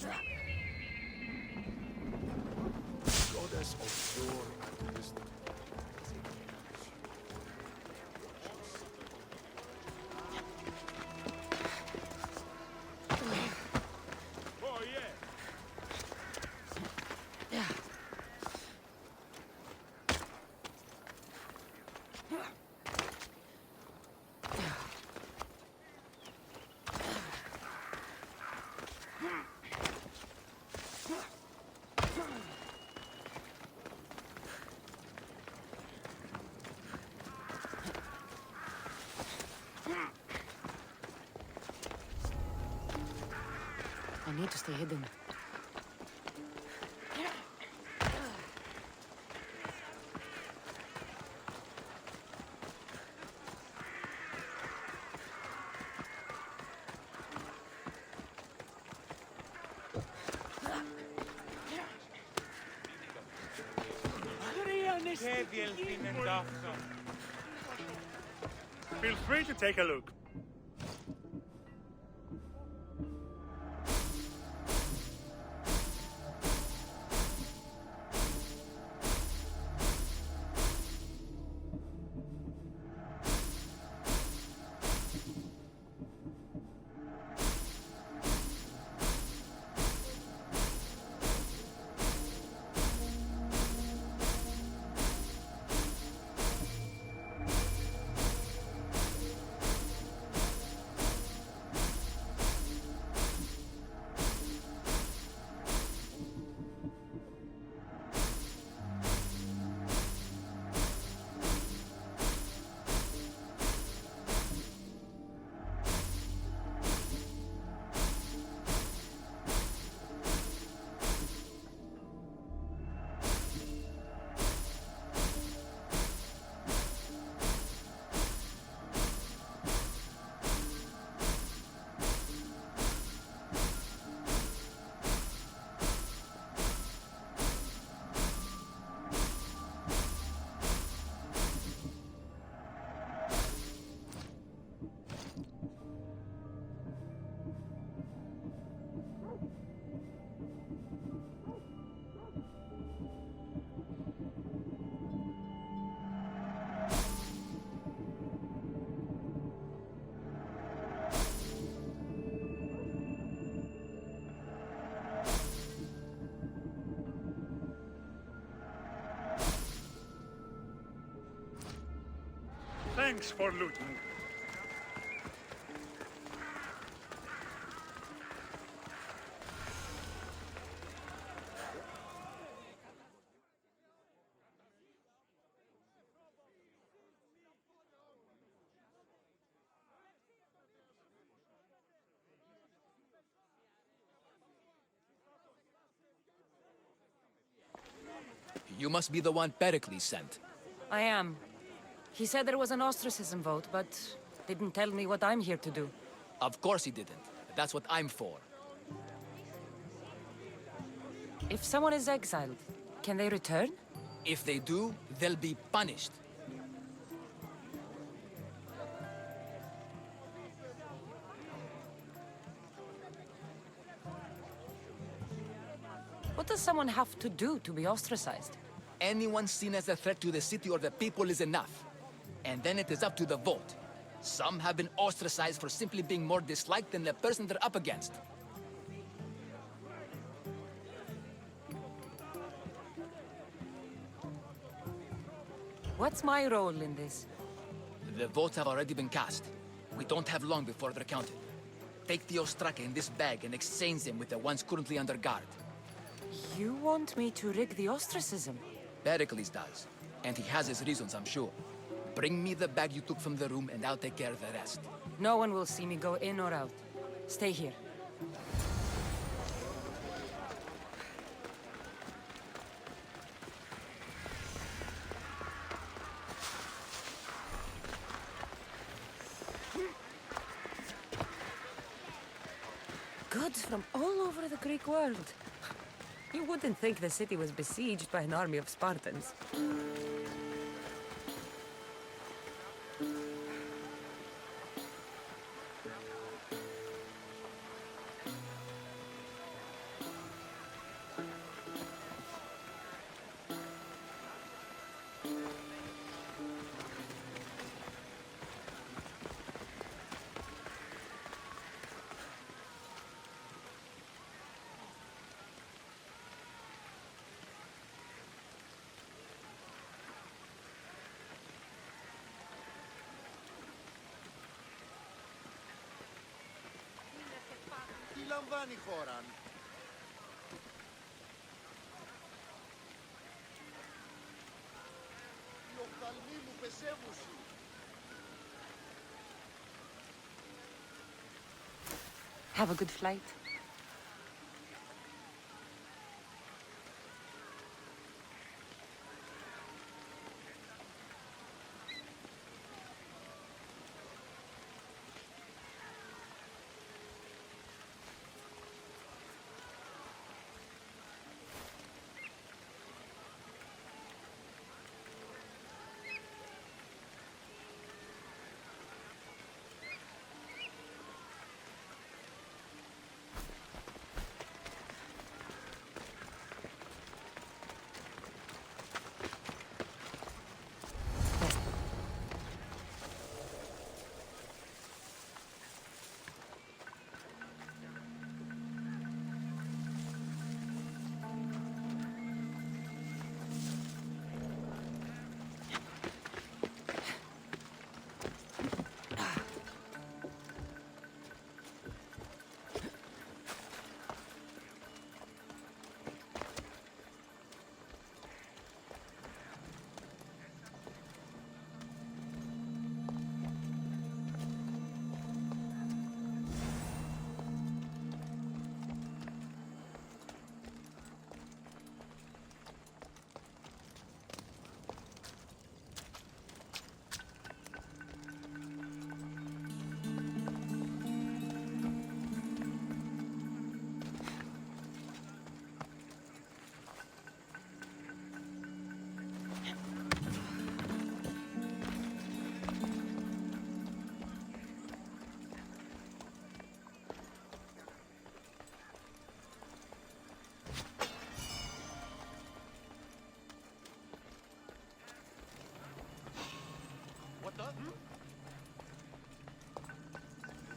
Goddess of war and wisdom. Oh, yeah. I need to stay hidden. Feel free to take a look. Thanks for looting. You must be the one Pericles sent. I am. He said there was an ostracism vote, but didn't tell me what I'm here to do. Of course he didn't. That's what I'm for. If someone is exiled, can they return? If they do, they'll be punished. What does someone have to do to be ostracized? Anyone seen as a threat to the city or the people is enough. And then it is up to the vote. Some have been ostracized for simply being more disliked than the person they're up against. What's my role in this? The votes have already been cast. We don't have long before they're counted. Take the Ostraka in this bag and exchange them with the ones currently under guard. You want me to rig the ostracism? Pericles does. And he has his reasons, I'm sure. Bring me the bag you took from the room and I'll take care of the rest. No one will see me go in or out. Stay here. Goods from all over the Greek world. You wouldn't think the city was besieged by an army of Spartans. Τι λαμβάνει η χώρα? Οι οφθαλμοί μου πεσέμουσι. Have a good flight. What the?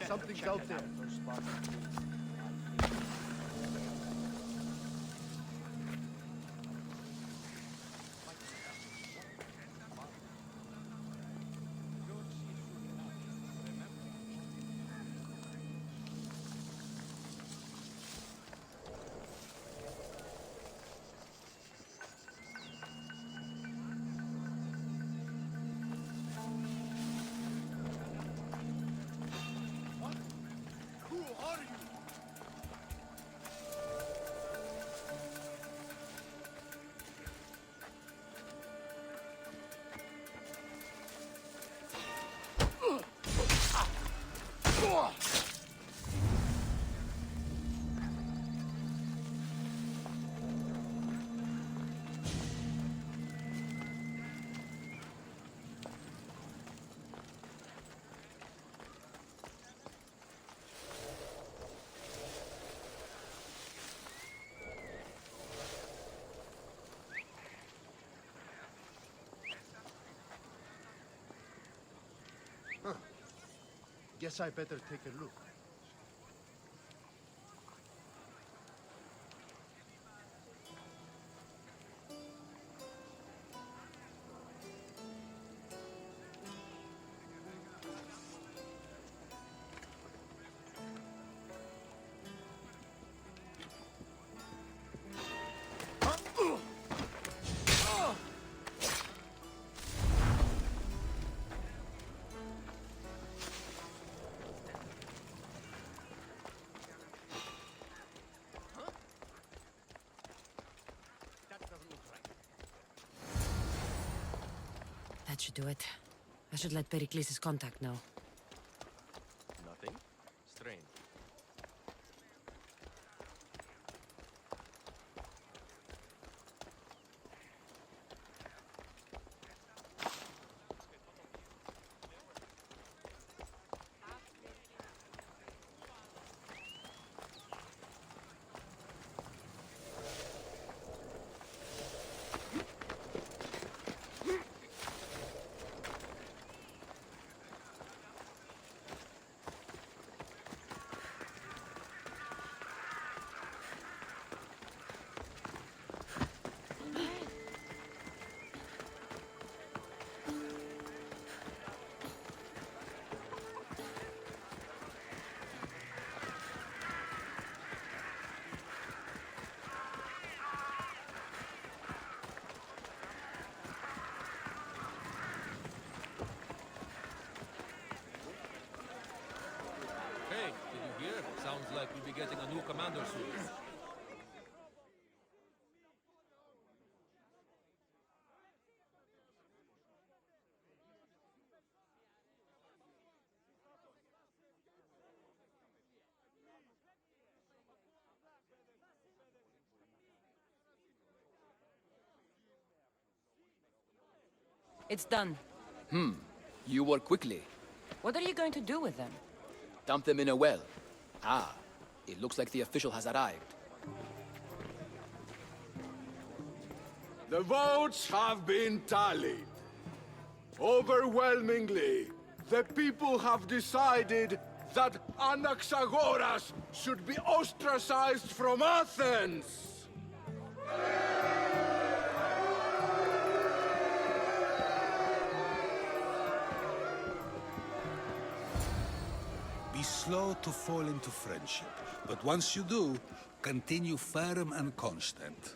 Something's out there. Who are you? Guess I better take a look. That should do it. I should let Pericles' contact know. Nothing? Strange. like we'll be getting a new commander soon. It's done. You work quickly. What are you going to do with them? Dump them in a well. Ah, it looks like the official has arrived. The votes have been tallied. Overwhelmingly, the people have decided that Anaxagoras should be ostracized from Athens! Be slow to fall into friendship, but once you do, continue firm and constant.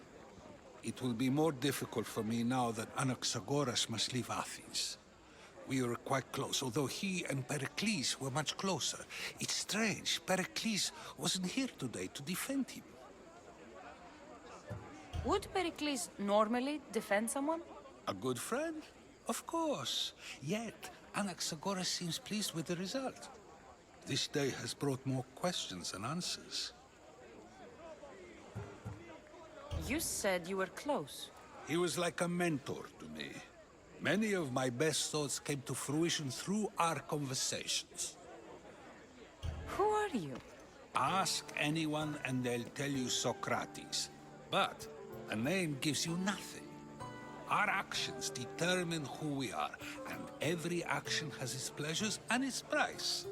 It will be more difficult for me now that Anaxagoras must leave Athens. We were quite close, although he and Pericles were much closer. It's strange, Pericles wasn't here today to defend him. Would Pericles normally defend someone? A good friend? Of course. Yet, Anaxagoras seems pleased with the result. This day has brought more questions than answers. You said you were close. He was like a mentor to me. Many of my best thoughts came to fruition through our conversations. Who are you? Ask anyone and they'll tell you Socrates. But a name gives you nothing. Our actions determine who we are, and every action has its pleasures and its price.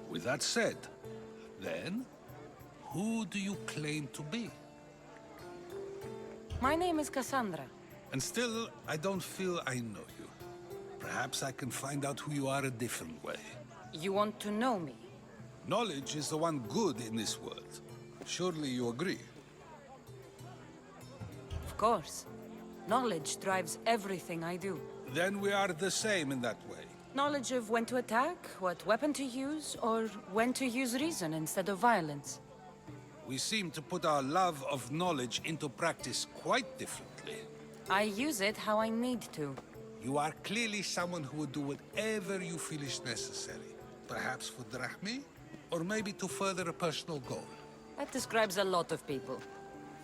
With that said, then, who do you claim to be? My name is Cassandra. And still, I don't feel I know you. Perhaps I can find out who you are a different way. You want to know me? Knowledge is the one good in this world. Surely you agree? Of course. Knowledge drives everything I do. Then we are the same in that way. Knowledge of when to attack, what weapon to use, or when to use reason instead of violence. We seem to put our love of knowledge into practice quite differently. I use it how I need to. You are clearly someone who would do whatever you feel is necessary. Perhaps for drachmae, or maybe to further a personal goal. That describes a lot of people.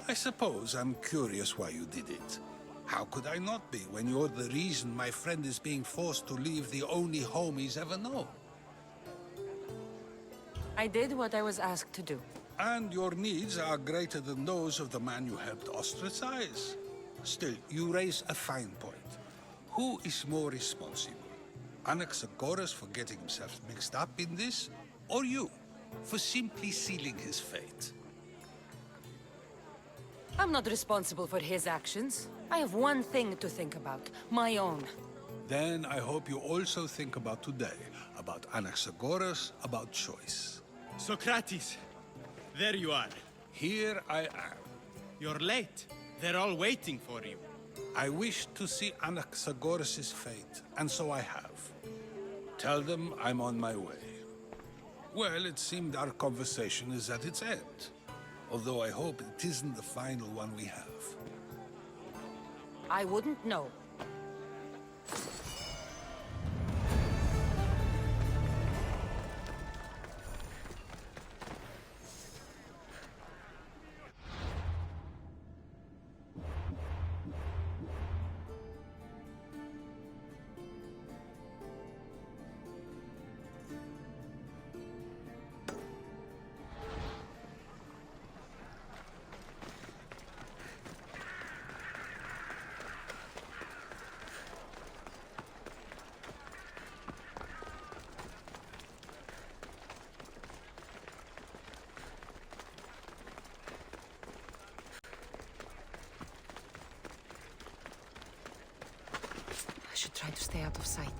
I suppose I'm curious why you did it. How could I not be when you're the reason my friend is being forced to leave the only home he's ever known? I did what I was asked to do. And your needs are greater than those of the man you helped ostracize. Still, you raise a fine point. Who is more responsible? Anaxagoras for getting himself mixed up in this? Or you, for simply sealing his fate? I'm not responsible for his actions. I have one thing to think about, my own. Then I hope you also think about today, about Anaxagoras, about choice. Socrates, there you are. Here I am. You're late. They're all waiting for you. I wish to see Anaxagoras' fate, and so I have. Tell them I'm on my way. Well, it seemed our conversation is at its end. Although I hope it isn't the final one we have. I wouldn't know. I should try to stay out of sight.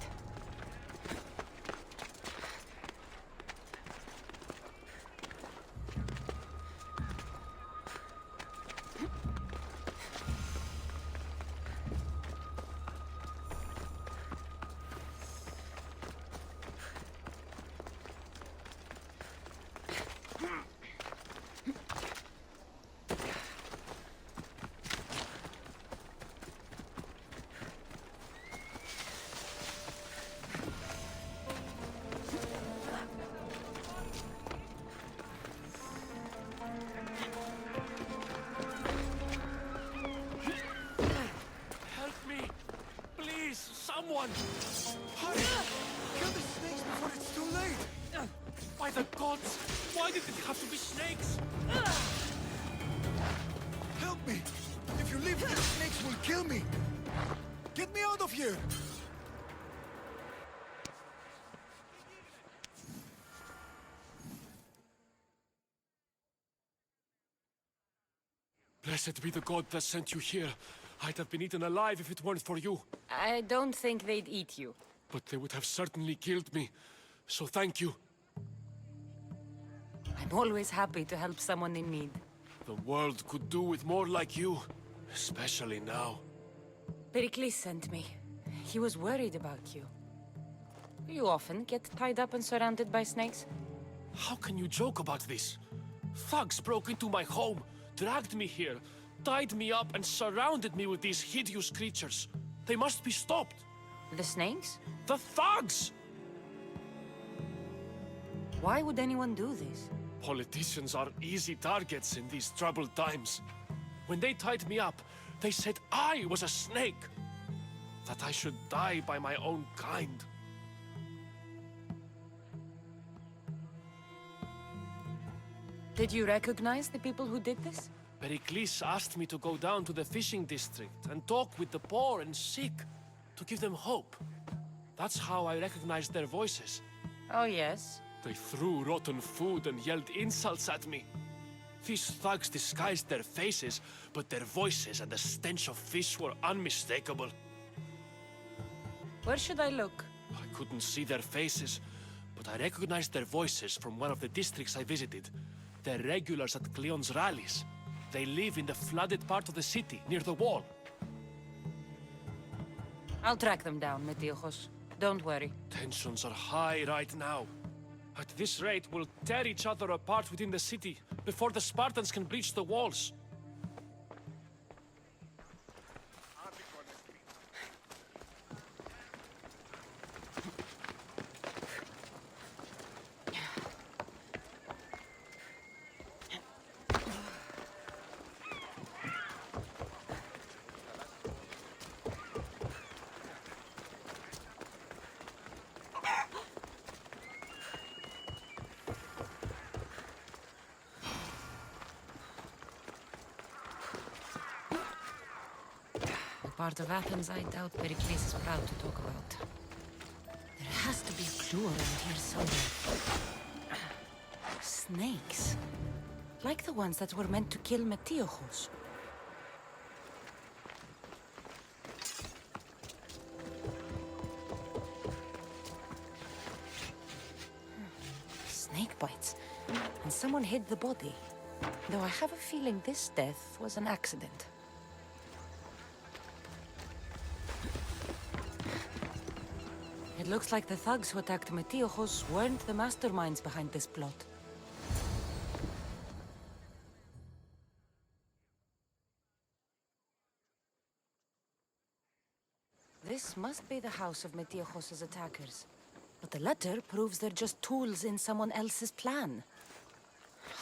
someone! Hurry! Kill the snakes before it's too late! By the gods! Why did it have to be snakes? Help me! If you leave, the snakes will kill me! Get me out of here! Blessed be the god that sent you here. I'd have been eaten alive if it weren't for you. I don't think they'd eat you. But they would have certainly killed me. So thank you. I'm always happy to help someone in need. The world could do with more like you. Especially now. Pericles sent me. He was worried about you. You often get tied up and surrounded by snakes? How can you joke about this? Thugs broke into my home, dragged me here, tied me up and surrounded me with these hideous creatures. They must be stopped. The snakes? The thugs! Why would anyone do this? Politicians are easy targets in these troubled times. When they tied me up, they said I was a snake. That I should die by my own kind. Did you recognize the people who did this? Pericles asked me to go down to the fishing district and talk with the poor and sick, to give them hope. That's how I recognized their voices. Oh, yes. They threw rotten food and yelled insults at me. These thugs disguised their faces, but their voices and the stench of fish were unmistakable. Where should I look? I couldn't see their faces, but I recognized their voices from one of the districts I visited. They're regulars at Cleon's rallies. They live in the flooded part of the city, near the wall. I'll track them down, Metiojos. Don't worry. Tensions are high right now. At this rate, we'll tear each other apart within the city before the Spartans can breach the walls. Part of Athens I doubt Pericles is proud to talk about. There has to be a clue around here somewhere. Snakes. Like the ones that were meant to kill Metiojos. Snake bites. And someone hid the body. Though I have a feeling this death was an accident. It looks like the thugs who attacked Metiojos weren't the masterminds behind this plot. This must be the house of Metiojos' attackers. But the letter proves they're just tools in someone else's plan.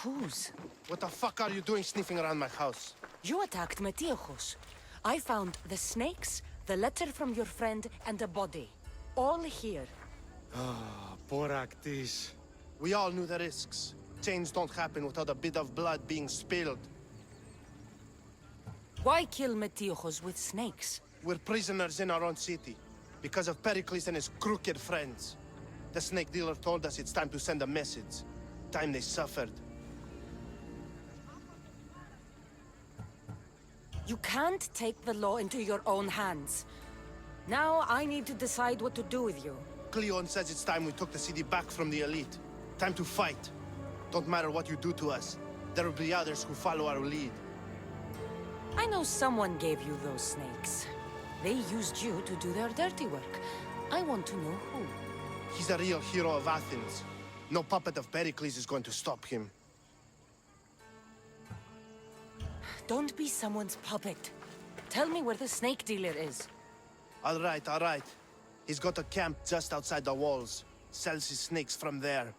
Whose? What the fuck are you doing sniffing around my house? You attacked Metiojos. I found the snakes, the letter from your friend, and a body. All here. Poraktis. We all knew the risks. Change don't happen without a bit of blood being spilled. Why kill Metiojos with snakes? We're prisoners in our own city, because of Pericles and his crooked friends. The snake dealer told us it's time to send a message. Time they suffered. You can't take the law into your own hands. Now I need to decide what to do with you. Cleon says it's time we took the city back from the elite. Time to fight. Don't matter what you do to us. There will be others who follow our lead. I know someone gave you those snakes. They used you to do their dirty work. I want to know who. He's a real hero of Athens. No puppet of Pericles is going to stop him. Don't be someone's puppet. Tell me where the snake dealer is. All right. He's got a camp just outside the walls. Sells his snakes from there.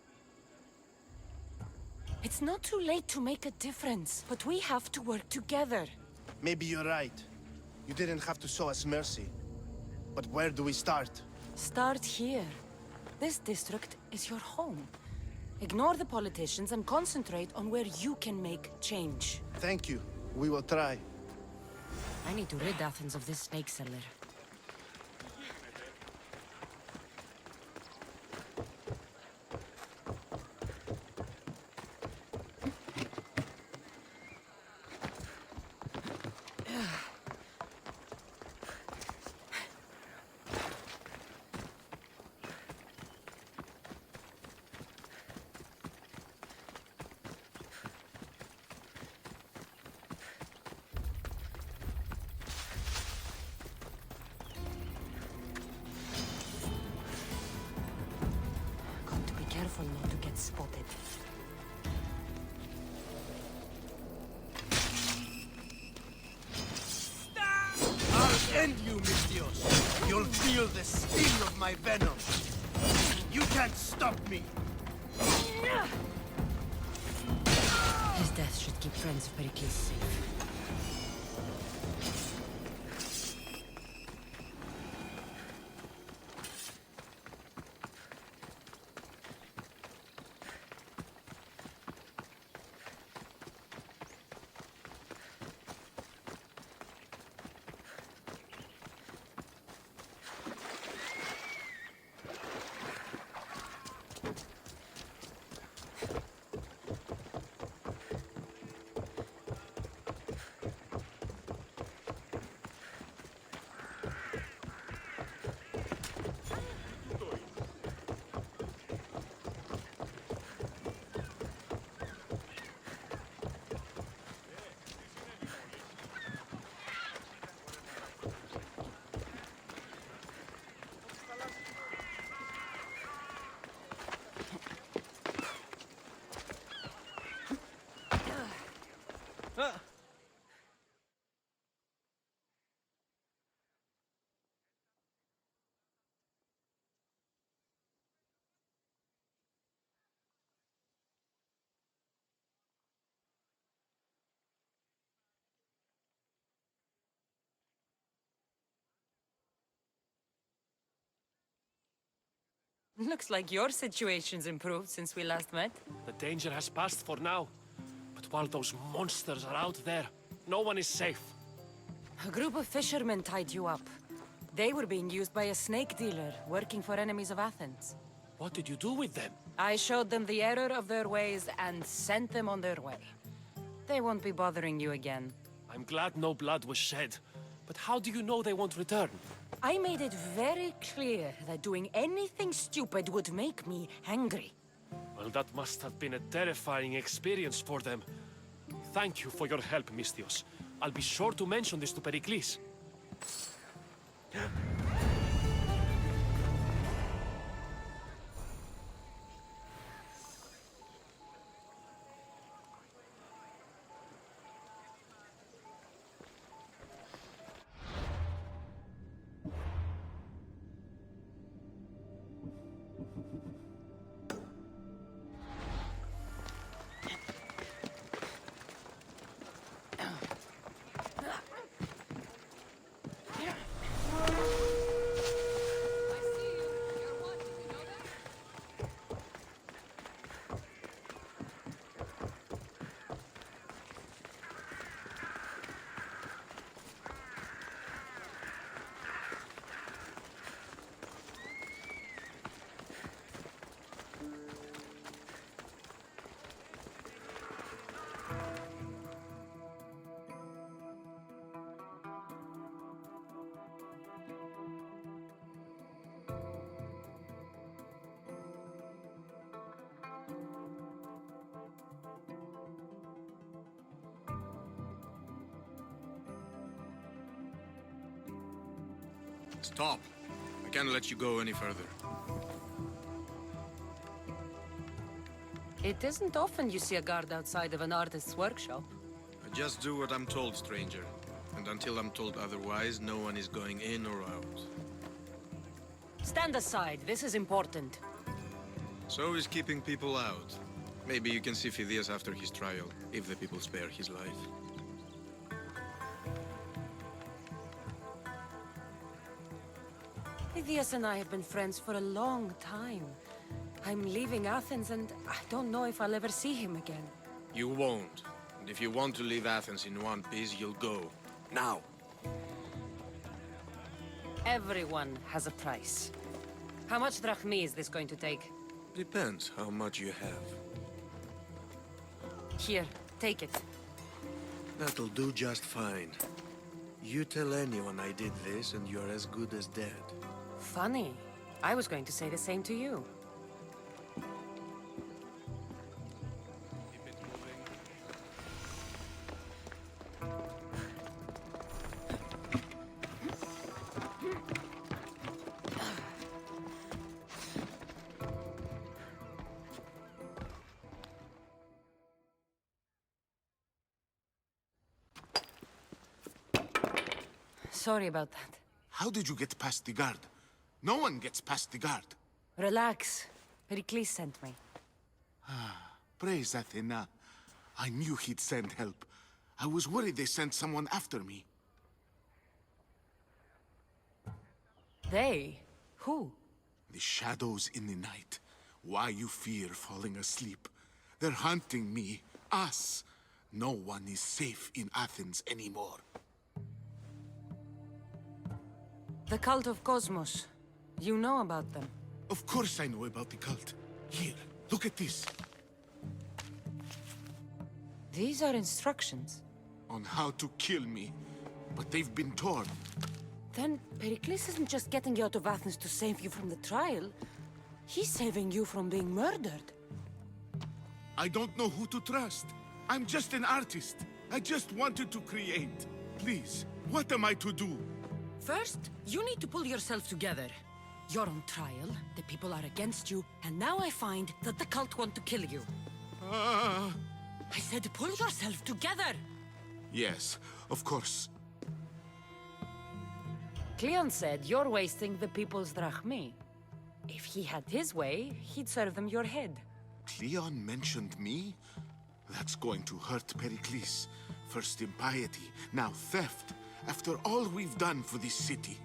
It's not too late to make a difference, but we have to work together. Maybe you're right. You didn't have to show us mercy. But where do we start? Start here. This district is your home. Ignore the politicians and concentrate on where you can make change. Thank you. We will try. I need to rid Athens of this snake seller. Got to be careful not to get spotted. I'll end you, Mistios. You'll feel the sting of my venom. You can't stop me. His death should keep friends of Pericles safe. Looks like your situation's improved since we last met. The danger has passed for now. But while those monsters are out there, no one is safe. A group of fishermen tied you up. They were being used by a snake dealer working for enemies of Athens. What did you do with them? I showed them the error of their ways and sent them on their way. They won't be bothering you again. I'm glad no blood was shed. But how do you know they won't return? I made it very clear that doing anything stupid would make me angry. Well, that must have been a terrifying experience for them. Thank you for your help, Mistios. I'll be sure to mention this to Pericles. Stop. I can't let you go any further. It isn't often you see a guard outside of an artist's workshop. I just do what I'm told, stranger. And until I'm told otherwise, no one is going in or out. Stand aside, this is important. So is keeping people out. Maybe you can see Phidias after his trial, if the people spare his life. Phidias and I have been friends for a long time. I'm leaving Athens and I don't know if I'll ever see him again. You won't. And if you want to leave Athens in one piece, you'll go. Now. Everyone has a price. How much drachmi is this going to take? Depends how much you have. Here, take it. That'll do just fine. You tell anyone I did this and you're as good as dead. Funny. I was going to say the same to you. Keep it moving. Sorry about that. How did you get past the guard? No one gets past the guard. Relax. Pericles sent me. Praise Athena. I knew he'd send help. I was worried they sent someone after me. They? Who? The shadows in the night. Why you fear falling asleep. They're hunting me. Us. No one is safe in Athens anymore. The cult of Cosmos. You know about them. Of course I know about the cult. Here, look at this. These are instructions. On how to kill me. But they've been torn. Then Pericles isn't just getting you out of Athens to save you from the trial. He's saving you from being murdered. I don't know who to trust. I'm just an artist. I just wanted to create. Please, what am I to do? First, you need to pull yourself together. You're on trial, the people are against you, and now I find that the cult want to kill you. I said pull yourself together! Yes, of course. Cleon said you're wasting the people's drachmi. If he had his way, he'd serve them your head. Cleon mentioned me? That's going to hurt Pericles. First impiety, now theft. After all we've done for this city.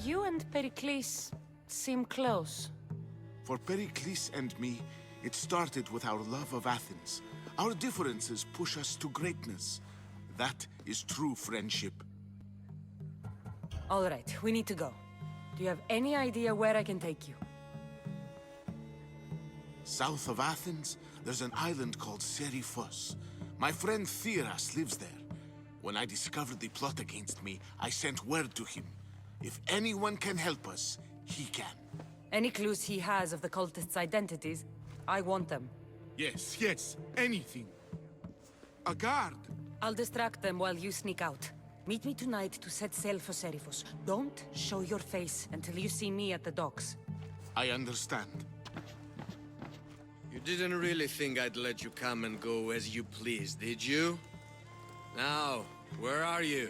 You and Pericles seem close. For Pericles and me, it started with our love of Athens. Our differences push us to greatness. That is true friendship. All right, we need to go. Do you have any idea where I can take you? South of Athens, there's an island called Seriphos. My friend Theras lives there. When I discovered the plot against me, I sent word to him. If anyone can help us, he can. Any clues he has of the cultists' identities, I want them. Yes, yes, anything. A guard! I'll distract them while you sneak out. Meet me tonight to set sail for Seriphos. Don't show your face until you see me at the docks. I understand. You didn't really think I'd let you come and go as you please, did you? Now, where are you?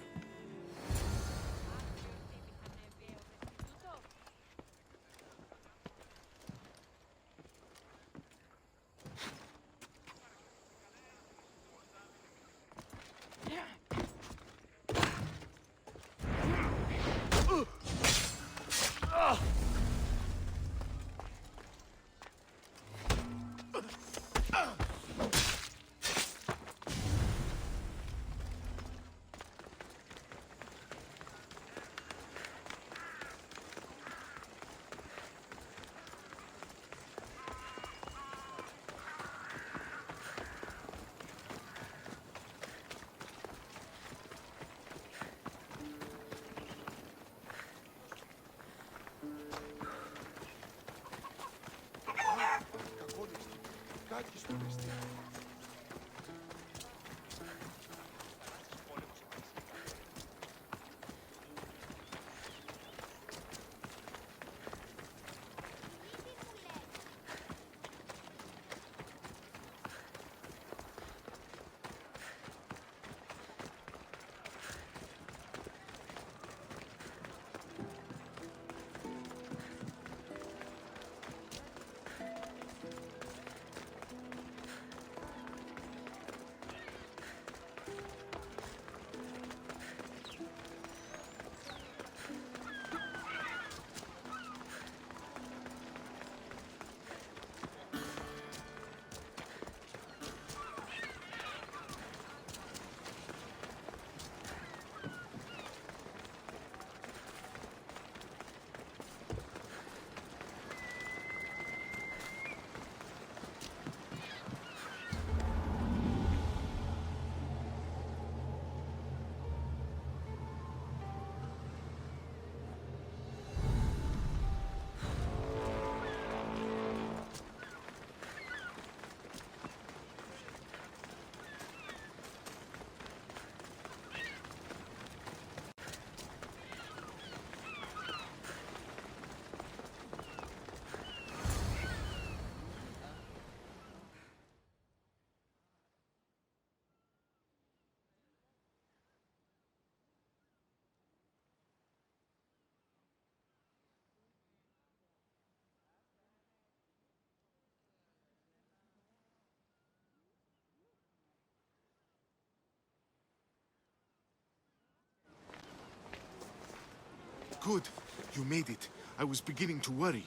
Good. You made it. I was beginning to worry.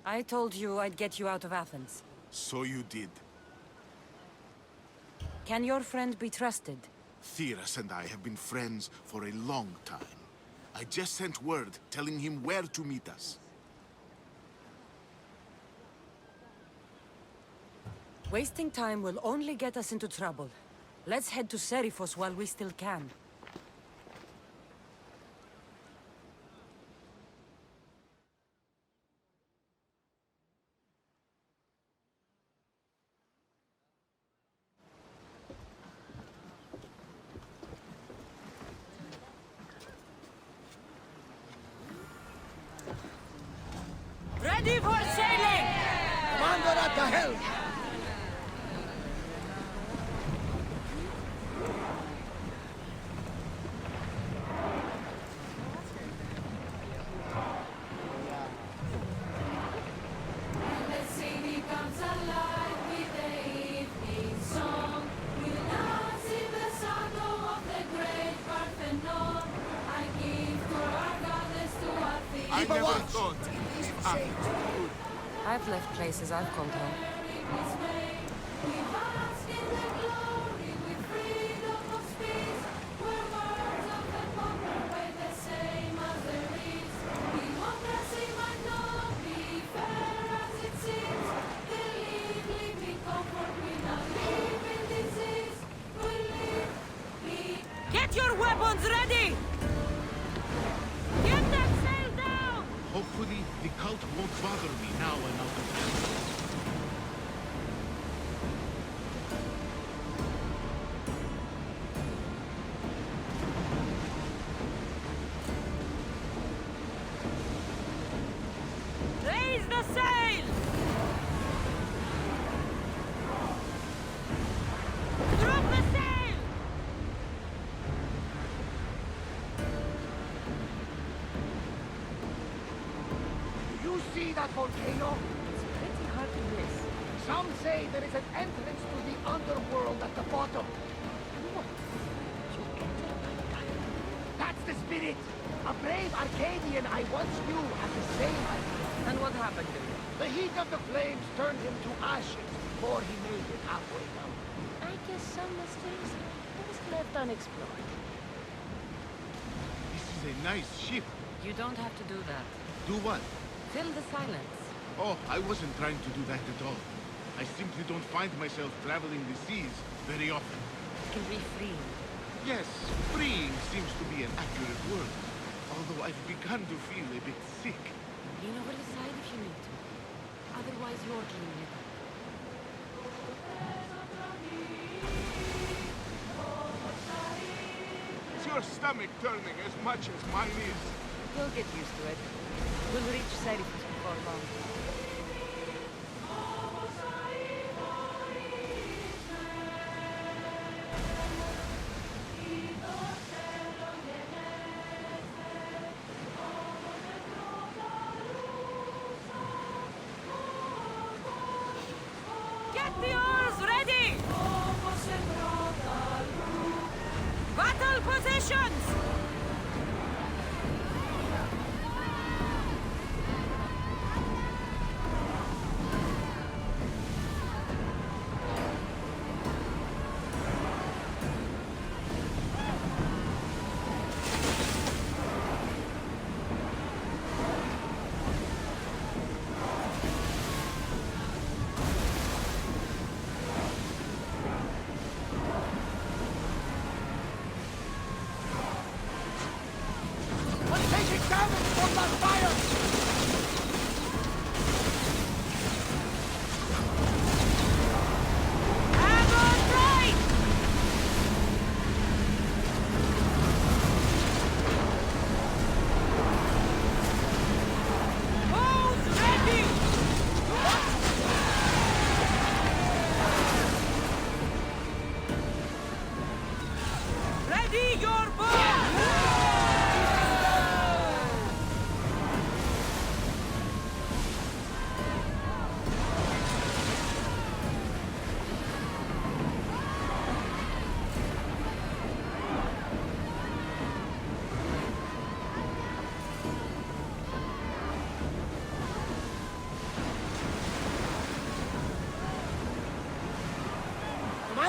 I told you I'd get you out of Athens. So you did. Can your friend be trusted? Theras and I have been friends for a long time. I just sent word telling him where to meet us. Wasting time will only get us into trouble. Let's head to Seriphos while we still can. Ready for sailing! Commander at the helm! I never thought. I've left places I've called home. Get your weapons ready! Get that sail down! Hopefully, the cult won't bother me now I'm out of town. Raise the sail! Drop the sail! You see that volcano? It's pretty hard to miss. Some say there is an entrance to the underworld at the bottom. What? You enter like that? That's the spirit! A brave Arcadian I once knew had the same idea. And what happened to you? The heat of the flames turned him to ashes before he made it halfway down. I guess some mysteries are best left unexplored. This is a nice ship. You don't have to do that. Do what? Fill the silence. Oh, I wasn't trying to do that at all. I simply don't find myself traveling the seas very often. It can be freeing. Yes, freeing seems to be an accurate word. Although I've begun to feel a bit sick. Lean over the side if you need to. Otherwise, you're cleaning it up. Is your stomach turning as much as mine is? You'll get used to it. We'll reach Seriphos before long. Get the oars ready! Battle positions!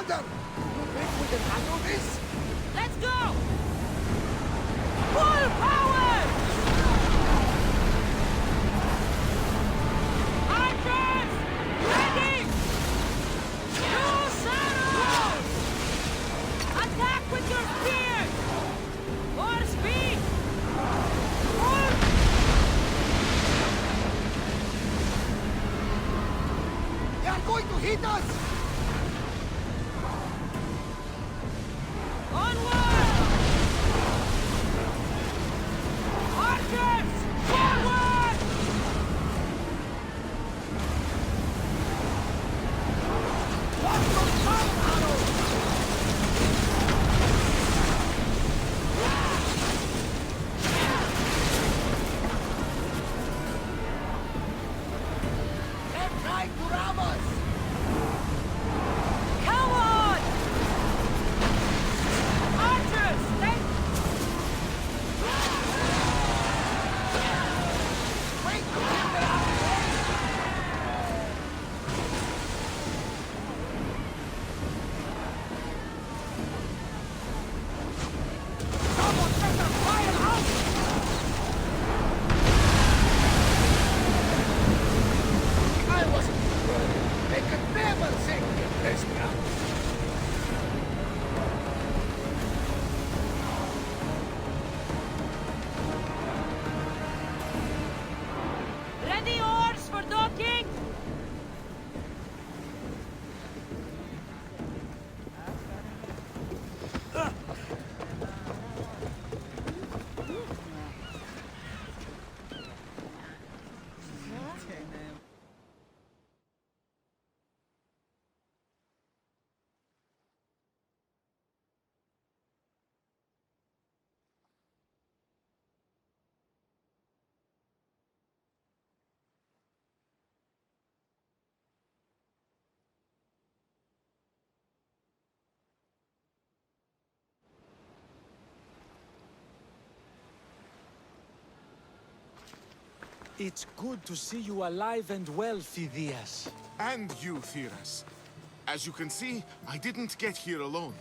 Commander! You think we can handle this? Let's go! Full power! Archers! Ready! Two saddles! Attack with your spears! More speed! They are going to hit us! Onward! Archers! Forward! Watch your fire arrows! They're trying to ram us! Come on! Archers! Wait to get their arrows! Someone better fire out! I wasn't worried. They could never think to press me out. Ready oars for docking? It's good to see you alive and well, Phidias. And you, Theras. As you can see, I didn't get here alone.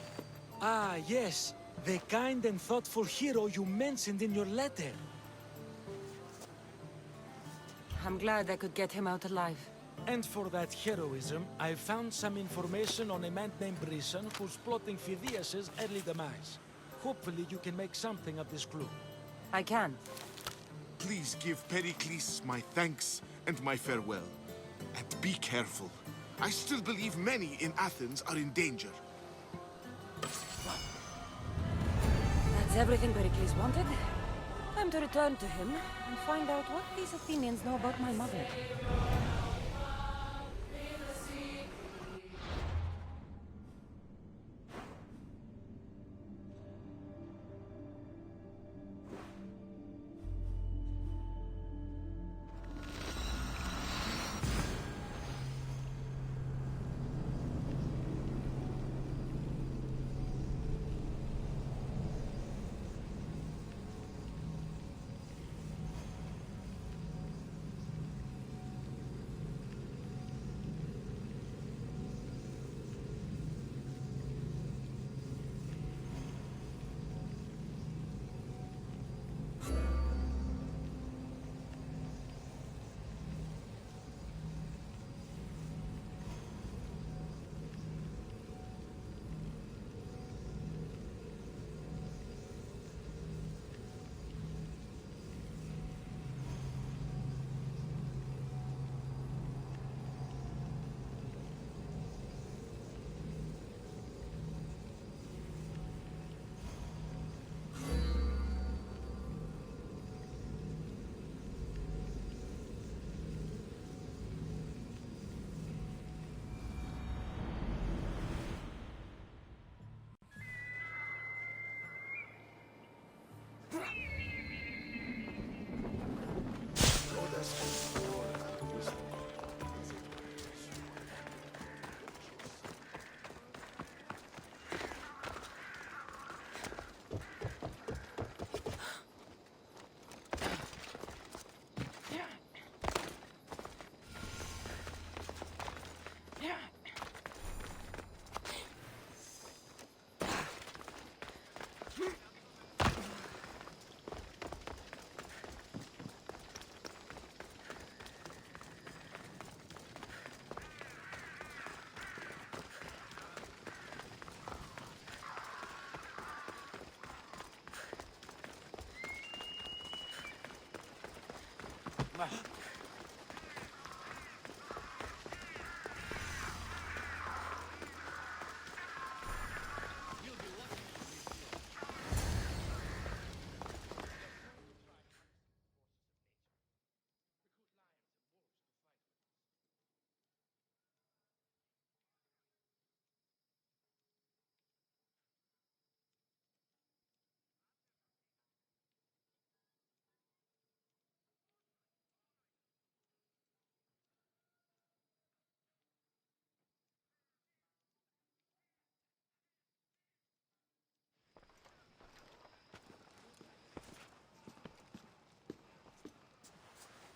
Ah, yes. The kind and thoughtful hero you mentioned in your letter. I'm glad I could get him out alive. And for that heroism, I found some information on a man named Brisson who's plotting Phidias' early demise. Hopefully you can make something of this clue. I can. Please give Pericles my thanks and my farewell. And be careful. I still believe many in Athens are in danger. That's everything Pericles wanted. Time to return to him and find out what these Athenians know about my mother.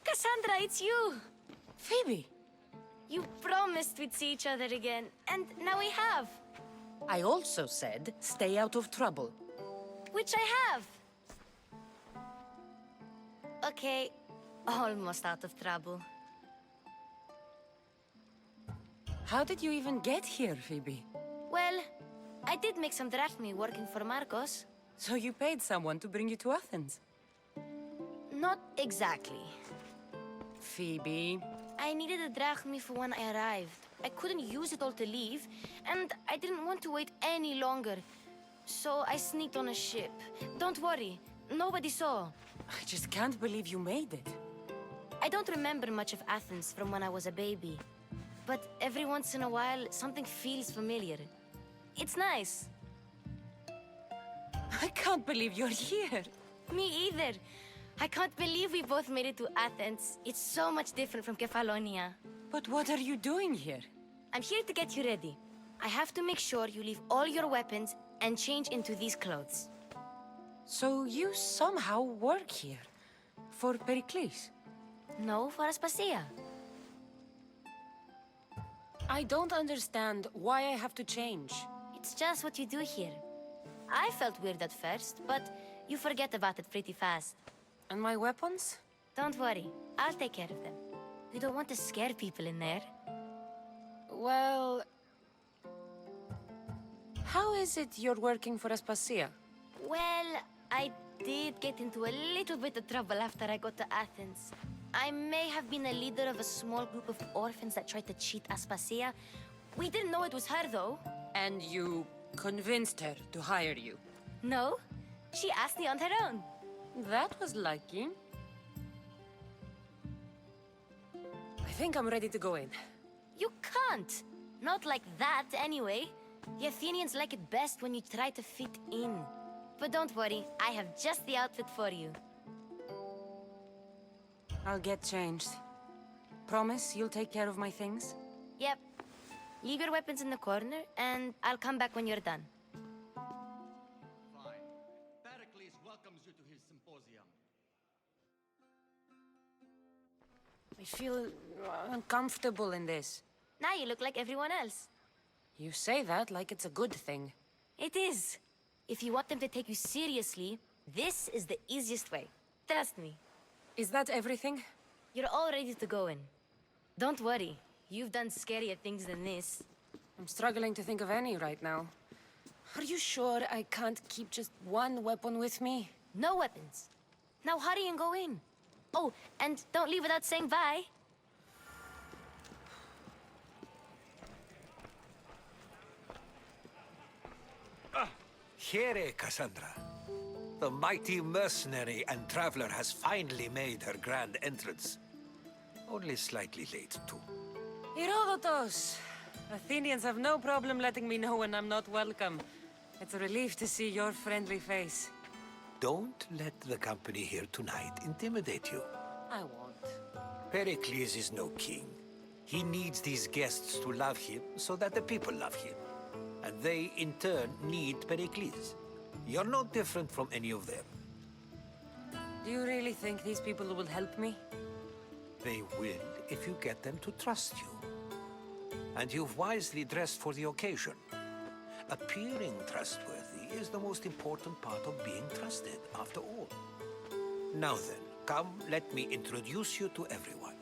Cassandra, it's you! Phoebe, You promised we'd see each other again, and now we have. I also said stay out of trouble. Which I have. Okay, almost out of trouble. How did you even get here, Phoebe? Well, I did make some drachmi working for Marcos. So you paid someone to bring you to Athens? Not exactly. Phoebe... I needed a drachmi for when I arrived. I couldn't use it all to leave, and I didn't want to wait any longer. So I sneaked on a ship. Don't worry, nobody saw. I just can't believe you made it. I don't remember much of Athens from when I was a baby. But every once in a while, something feels familiar. It's nice. I can't believe you're here. Me either. I can't believe we both made it to Athens. It's so much different from Kefalonia. But what are you doing here? I'm here to get you ready. I have to make sure you leave all your weapons and change into these clothes. So you somehow work here? For Pericles? No, for Aspasia. I don't understand why I have to change. It's just what you do here. I felt weird at first, but you forget about it pretty fast. And my weapons? Don't worry, I'll take care of them. We don't want to scare people in there. Well... How is it you're working for Aspasia? Well, I did get into a little bit of trouble after I got to Athens. I may have been a leader of a small group of orphans that tried to cheat Aspasia. We didn't know it was her, though. And you convinced her to hire you? No, she asked me on her own. That was lucky. I think I'm ready to go in. You can't. Not like that, anyway. The Athenians like it best when you try to fit in. But don't worry, I have just the outfit for you. I'll get changed. Promise you'll take care of my things? Yep. Leave your weapons in the corner, and I'll come back when you're done. Fine. Pericles welcomes you to his symposium. I feel uncomfortable in this. Now you look like everyone else. You say that like it's a good thing. It is. If you want them to take you seriously, this is the easiest way. Trust me. Is that everything? You're all ready to go in. Don't worry. You've done scarier things than this. I'm struggling to think of any right now. Are you sure I can't keep just one weapon with me? No weapons. Now hurry and go in. Oh, and don't leave without saying bye. Here, Cassandra. The mighty mercenary and traveler has finally made her grand entrance. Only slightly late, too. Herodotus! Athenians have no problem letting me know when I'm not welcome. It's a relief to see your friendly face. Don't let the company here tonight intimidate you. I won't. Pericles is no king. He needs these guests to love him so that the people love him. And they, in turn, need Pericles. You're no different from any of them. Do you really think these people will help me? They will if you get them to trust you. And you've wisely dressed for the occasion. Appearing trustworthy is the most important part of being trusted, after all. Now then, come, let me introduce you to everyone.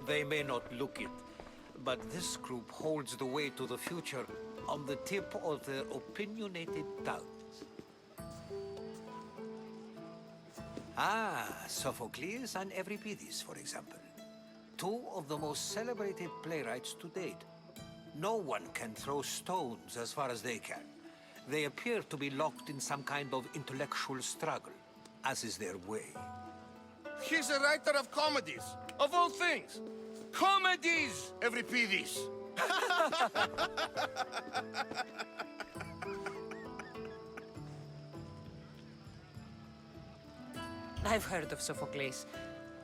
They may not look it, but this group holds the way to the future on the tip of their opinionated tongues. Ah, Sophocles and Euripides, for example. Two of the most celebrated playwrights to date. No one can throw stones as far as they can. They appear to be locked in some kind of intellectual struggle, as is their way. He's a writer of comedies, of all things. Comedies, Euripides. I've heard of Sophocles.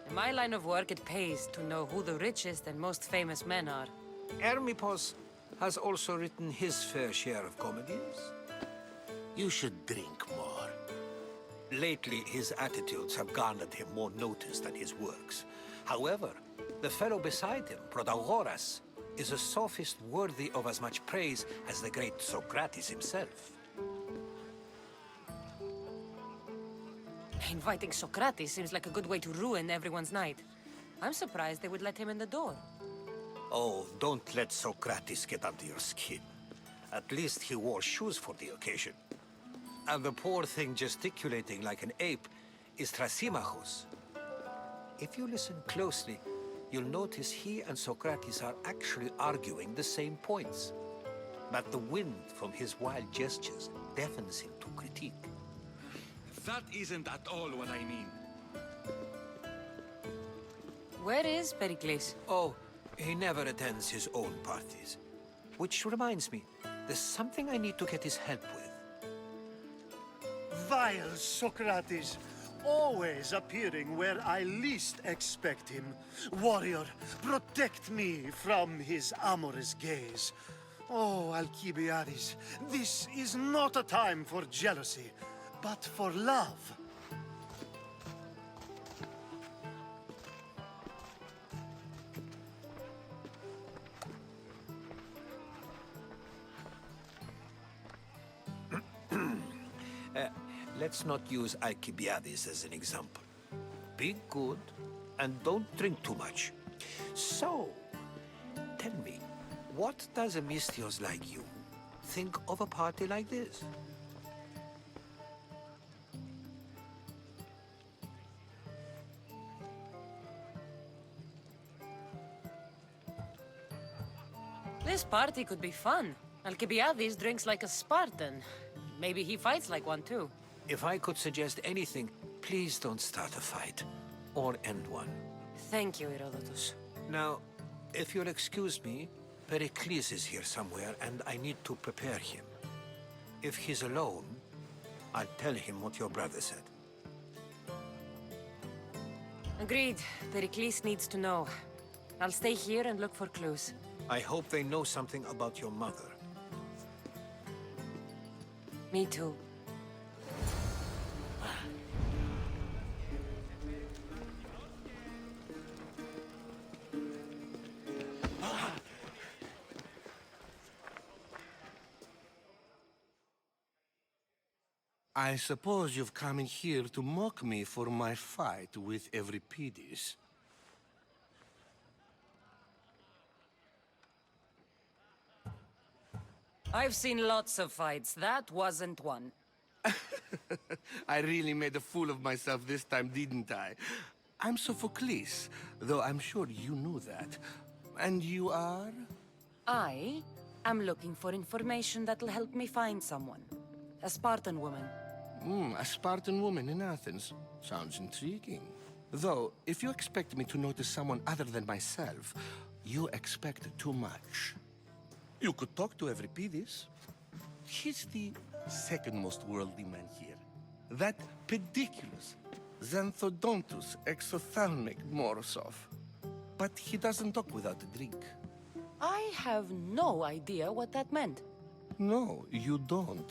In my line of work, it pays to know who the richest and most famous men are. Hermippos has also written his fair share of comedies. You should drink more. Lately, his attitudes have garnered him more notice than his works. However, the fellow beside him, Protagoras, is a sophist worthy of as much praise as the great Socrates himself. Inviting Socrates seems like a good way to ruin everyone's night. I'm surprised they would let him in the door. Oh, don't let Socrates get under your skin. At least he wore shoes for the occasion. And the poor thing gesticulating like an ape is Thrasymachos. If you listen closely, you'll notice he and Socrates are actually arguing the same points. But the wind from his wild gestures deafens him to critique. That isn't at all what I mean. Where is Pericles? Oh, he never attends his own parties. Which reminds me, there's something I need to get his help with. Vile Socrates, always appearing where I least expect him. Warrior, protect me from his amorous gaze. Oh, Alcibiades, this is not a time for jealousy, but for love. Let's not use Alcibiades as an example. Be good, and don't drink too much. So, tell me, what does a Mystios like you think of a party like this? This party could be fun. Alcibiades drinks like a Spartan. Maybe he fights like one too. If I could suggest anything, please don't start a fight, or end one. Thank you, Herodotus. Now, if you'll excuse me, Pericles is here somewhere, and I need to prepare him. If he's alone, I'll tell him what your brother said. Agreed. Pericles needs to know. I'll stay here and look for clues. I hope they know something about your mother. Me too. I suppose you've come in here to mock me for my fight with Euripides. I've seen lots of fights. That wasn't one. I really made a fool of myself this time, didn't I? I'm Sophocles, though I'm sure you knew that. And you are? I am looking for information that'll help me find someone. A Spartan woman. A Spartan woman in Athens. Sounds intriguing. Though, if you expect me to notice someone other than myself, you expect too much. You could talk to Euripides. He's the second most worldly man here. That pediculous Xanthodontus exophthalmic Morosov. But he doesn't talk without a drink. I have no idea what that meant. No, you don't.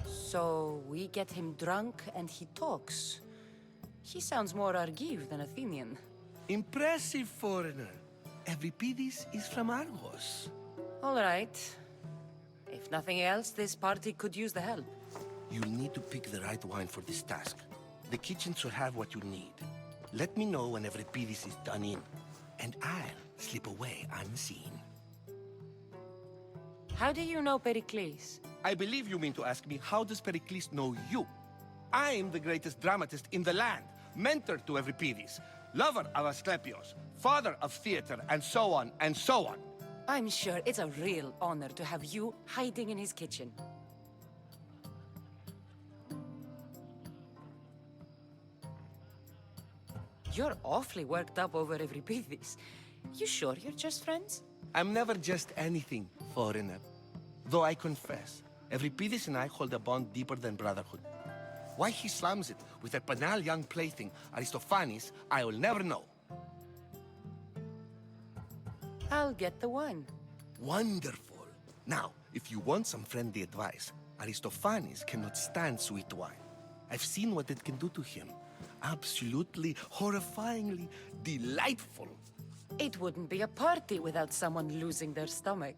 So we get him drunk and he talks. He sounds more Argive than Athenian. Impressive foreigner. Euripides is from Argos. All right. If nothing else, this party could use the help. You'll need to pick the right wine for this task. The kitchen should have what you need. Let me know when Euripides is done in, and I'll slip away unseen. How do you know Pericles? I believe you mean to ask me, how does Pericles know you? I'm the greatest dramatist in the land, mentor to Euripides, lover of Asclepios, father of theater, and so on, and so on. I'm sure it's a real honor to have you hiding in his kitchen. You're awfully worked up over Euripides. You sure you're just friends? I'm never just anything, foreigner. Though I confess, Euripides and I hold a bond deeper than brotherhood. Why he slams it with a banal young plaything, Aristophanes, I will never know. I'll get the wine. Wonderful. Now, if you want some friendly advice, Aristophanes cannot stand sweet wine. I've seen what it can do to him. Absolutely, horrifyingly delightful. It wouldn't be a party without someone losing their stomach.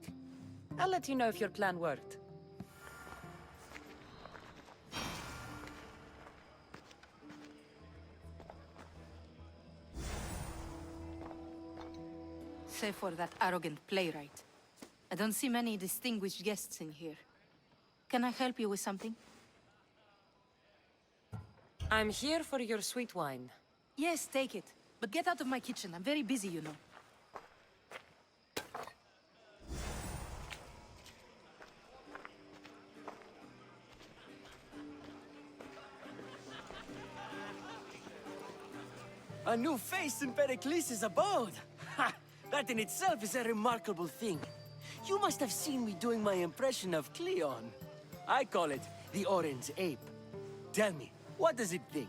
I'll let you know if your plan worked. Save for that arrogant playwright. I don't see many distinguished guests in here. Can I help you with something? I'm here for your sweet wine. Yes, take it. But get out of my kitchen. I'm very busy, you know. A new face in Pericles' abode! Ha! That in itself is a remarkable thing. You must have seen me doing my impression of Cleon. I call it the Orange Ape. Tell me, what does it think?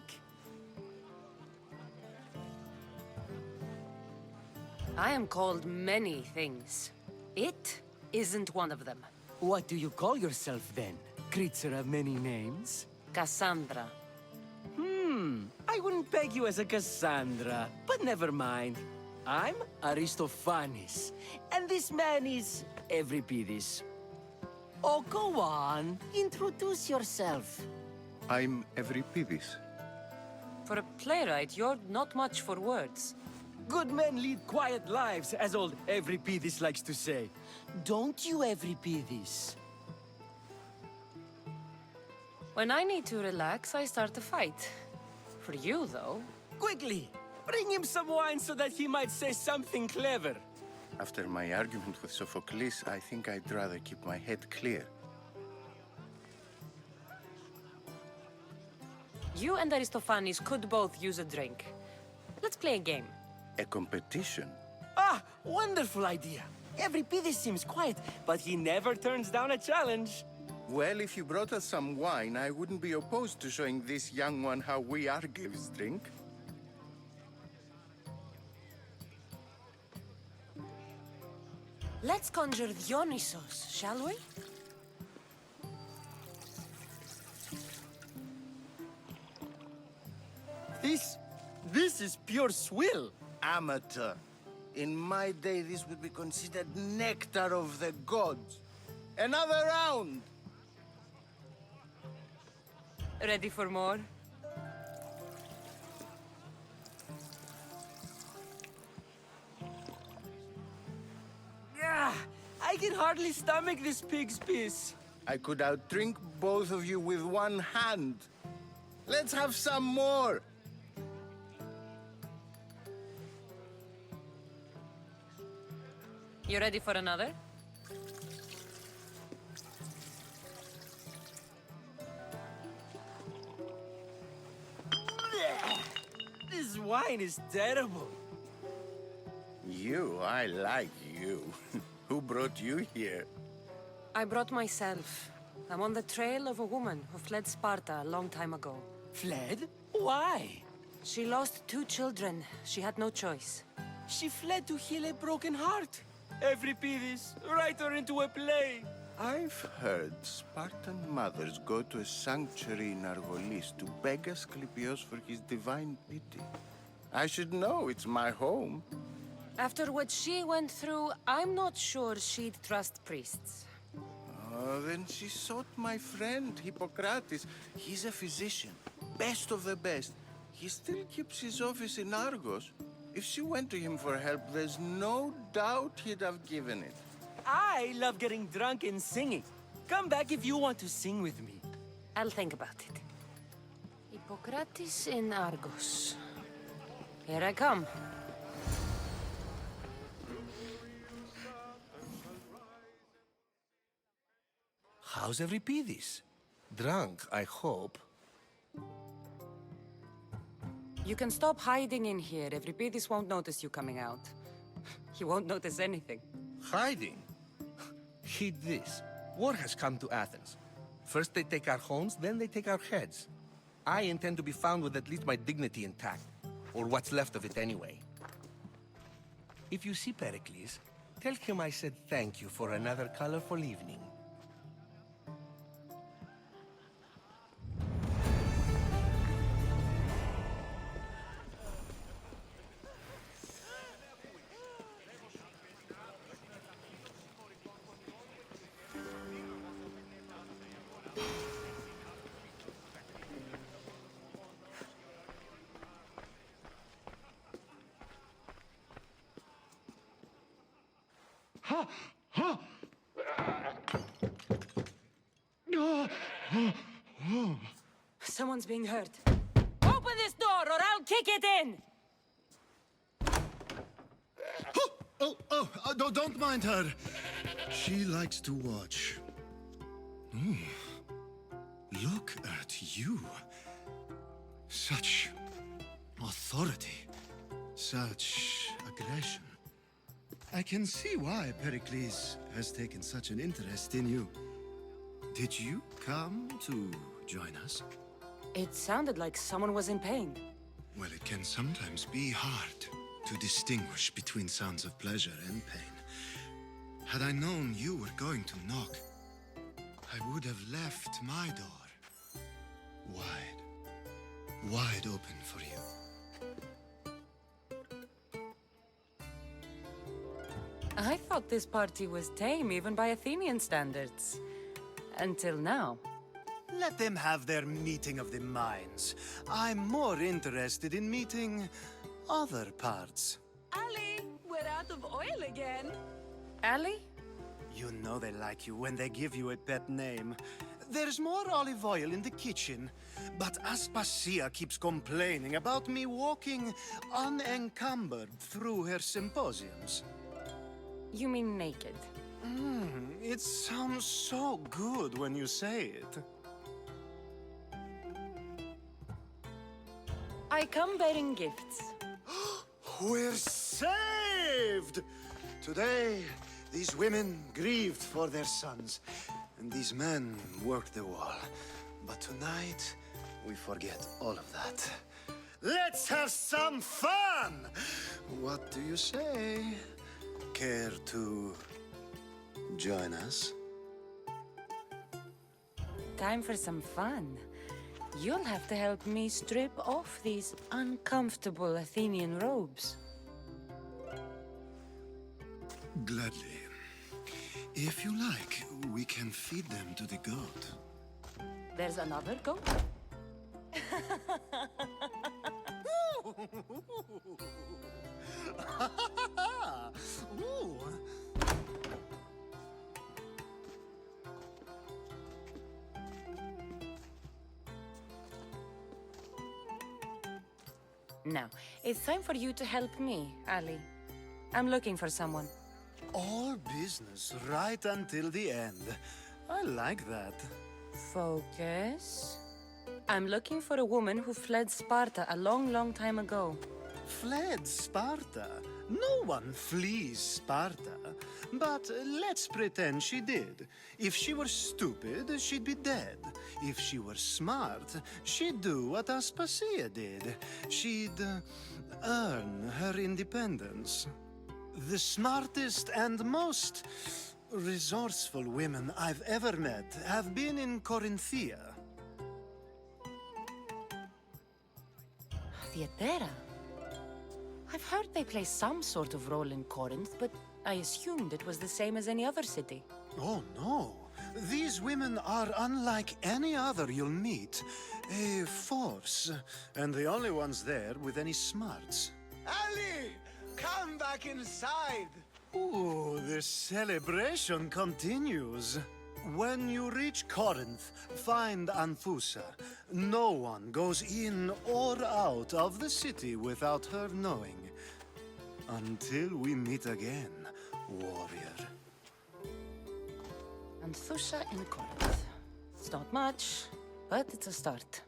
I am called many things. It isn't one of them. What do you call yourself then? Creature of many names? Cassandra. I wouldn't peg you as a Cassandra, but never mind. I'm Aristophanes, and this man is Euripides. Oh, go on. Introduce yourself. I'm Euripides. For a playwright, you're not much for words. Good men lead quiet lives, as old Euripides likes to say. Don't you, Euripides? When I need to relax, I start a fight. For you, though... Quickly! Bring him some wine so that he might say something clever. After my argument with Sophocles, I think I'd rather keep my head clear. You and Aristophanes could both use a drink. Let's play a game. A competition? Ah, wonderful idea. Euripides seems quiet, but he never turns down a challenge. Well, if you brought us some wine, I wouldn't be opposed to showing this young one how we Argives drink. Let's conjure Dionysos, shall we? This is pure swill. Amateur. In my day, this would be considered nectar of the gods. Another round! Ready for more? Yeah, I can hardly stomach this pig's piss. I could outdrink both of you with one hand. Let's have some more! You ready for another? This wine is terrible. I like you. Who brought you here? I brought myself. I'm on the trail of a woman who fled Sparta a long time ago. Fled? Why? She lost 2 children. She had no choice. She fled to heal a broken heart. Euripides, write her into a play. I've heard Spartan mothers go to a sanctuary in Argolis to beg Asclepios for his divine pity. I should know, it's my home. After what she went through, I'm not sure she'd trust priests. Oh, then she sought my friend, Hippocrates. He's a physician, best of the best. He still keeps his office in Argos. If she went to him for help, there's no doubt he'd have given it. I love getting drunk and singing. Come back if you want to sing with me. I'll think about it. Hippocrates in Argos. Here I come. How's Euripides? Drunk, I hope. You can stop hiding in here. Euripides won't notice you coming out. He won't notice anything. Hiding? Heed this. War has come to Athens. First they take our homes, then they take our heads. I intend to be found with at least my dignity intact. Or what's left of it anyway. If you see Pericles, tell him I said thank you for another colorful evening. Someone's being hurt. Open this door or I'll kick it in! Don't mind her. She likes to watch. Ooh. Look at you. Such authority. Such aggression. I can see why Pericles has taken such an interest in you. Did you come to join us? It sounded like someone was in pain. Well, it can sometimes be hard to distinguish between sounds of pleasure and pain. Had I known you were going to knock, I would have left my door wide open for you. I thought this party was tame, even by Athenian standards. Until now. Let them have their meeting of the minds. I'm more interested in meeting other parts. Ali, we're out of oil again. Ali? You know they like you when they give you a pet name. There's more olive oil in the kitchen, but Aspasia keeps complaining about me walking unencumbered through her symposiums. You mean naked? It sounds so good when you say it. I come bearing gifts. We're saved! Today, these women grieved for their sons, and these men worked the wall. But tonight, we forget all of that. Let's have some fun! What do you say? Care to join us? Time for some fun. You'll have to help me strip off these uncomfortable Athenian robes. Gladly. If you like, we can feed them to the goat. There's another goat? Ooh. Now, it's time for you to help me, Ali. I'm looking for someone. All business right until the end. I like that. Focus. I'm looking for a woman who fled Sparta a long, long time ago. Fled Sparta? No one flees Sparta. But let's pretend she did. If she were stupid, she'd be dead. If she were smart, she'd do what Aspasia did. She'd earn her independence. The smartest and most resourceful women I've ever met have been in Corinthia. Theatera? I've heard they play some sort of role in Corinth, but I assumed it was the same as any other city. Oh, no. These women are unlike any other you'll meet. A force, and the only ones there with any smarts. Ali! Come back inside! Ooh, the celebration continues. When you reach Corinth, find Anthusa. No one goes in or out of the city without her knowing. Until we meet again, warrior. Anthusa in Corinth. It's not much, but it's a start.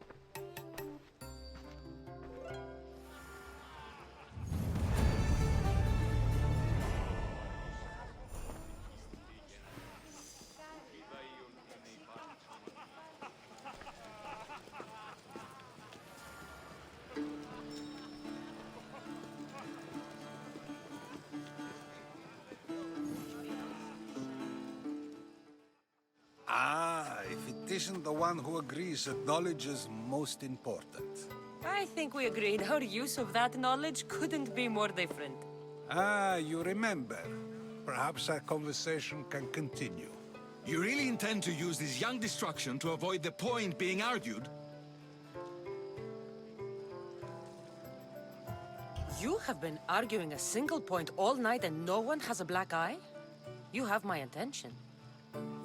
If it isn't the one who agrees that knowledge is most important. I think we agreed our use of that knowledge couldn't be more different. You remember. Perhaps our conversation can continue. You really intend to use this young destruction to avoid the point being argued? You have been arguing a single point all night and no one has a black eye? You have my attention.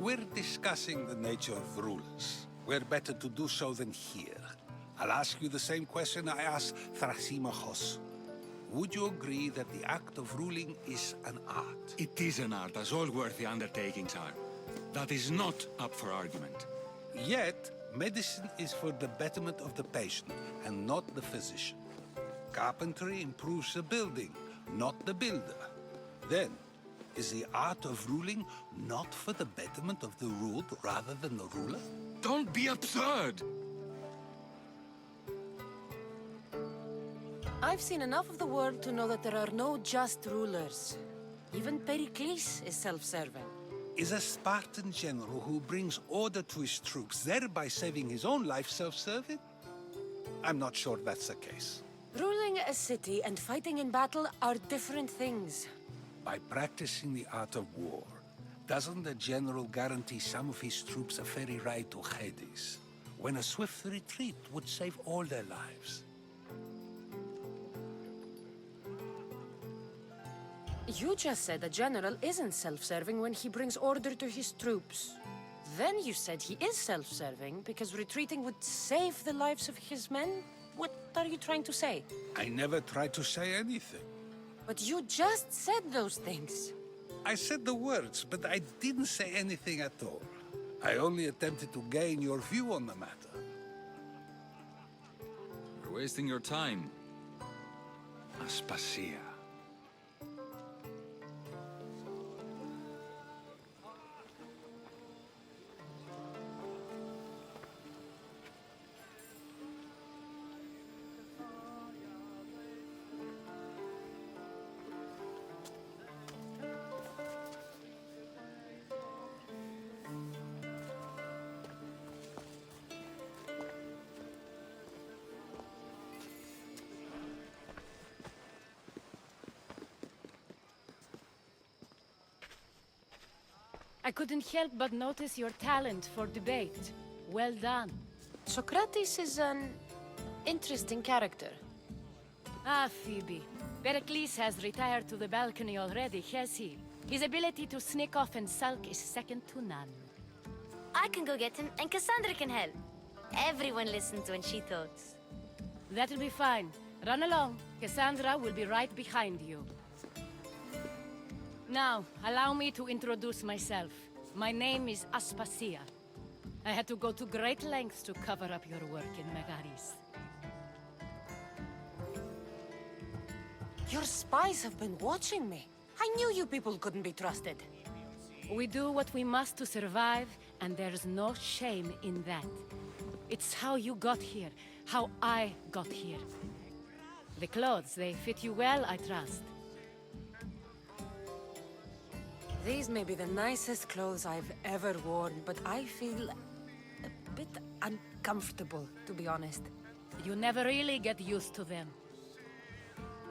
We're discussing the nature of rules. Where better to do so than here? I'll ask you the same question I asked Thrasimachos. Would you agree that the act of ruling is an art? It is an art, as all worthy undertakings are. That is not up for argument. Yet, medicine is for the betterment of the patient, and not the physician. Carpentry improves the building, not the builder. Then, is the art of ruling not for the betterment of the ruled rather than the ruler? Don't be absurd! I've seen enough of the world to know that there are no just rulers. Even Pericles is self-serving. Is a Spartan general who brings order to his troops, thereby saving his own life, self-serving? I'm not sure that's the case. Ruling a city and fighting in battle are different things. By practicing the art of war, doesn't the general guarantee some of his troops a ferry ride to Hades, when a swift retreat would save all their lives? You just said a general isn't self-serving when he brings order to his troops. Then you said he is self-serving because retreating would save the lives of his men? What are you trying to say? I never tried to say anything. But you just said those things. I said the words, but I didn't say anything at all. I only attempted to gain your view on the matter. You're wasting your time. Aspasia. I couldn't help but notice your talent for debate. Well done. Socrates is an interesting character. Ah, Phoebe. Pericles has retired to the balcony already, has he? His ability to sneak off and sulk is second to none. I can go get him, and Cassandra can help. Everyone listens when she talks. That'll be fine. Run along. Cassandra will be right behind you. Now, allow me to introduce myself. My name is Aspasia. I had to go to great lengths to cover up your work in Megaris. Your spies have been watching me. I knew you people couldn't be trusted. We do what we must to survive, and there's no shame in that. It's how you got here, how I got here. The clothes, they fit you well, I trust. These may be the nicest clothes I've ever worn, but I feel a bit uncomfortable, to be honest. You never really get used to them.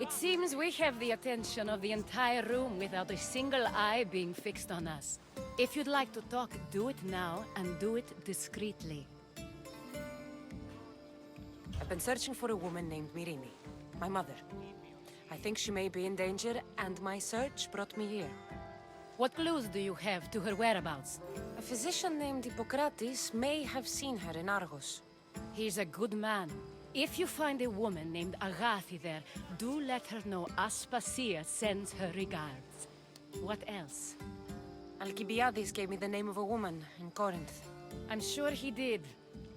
It seems we have the attention of the entire room without a single eye being fixed on us. If you'd like to talk, do it now, and do it discreetly. I've been searching for a woman named Myrini, my mother. I think she may be in danger, and my search brought me here. What clues do you have to her whereabouts? A physician named Hippocrates may have seen her in Argos. He's a good man. If you find a woman named Agathi there, do let her know Aspasia sends her regards. What else? Alcibiades gave me the name of a woman in Corinth. I'm sure he did.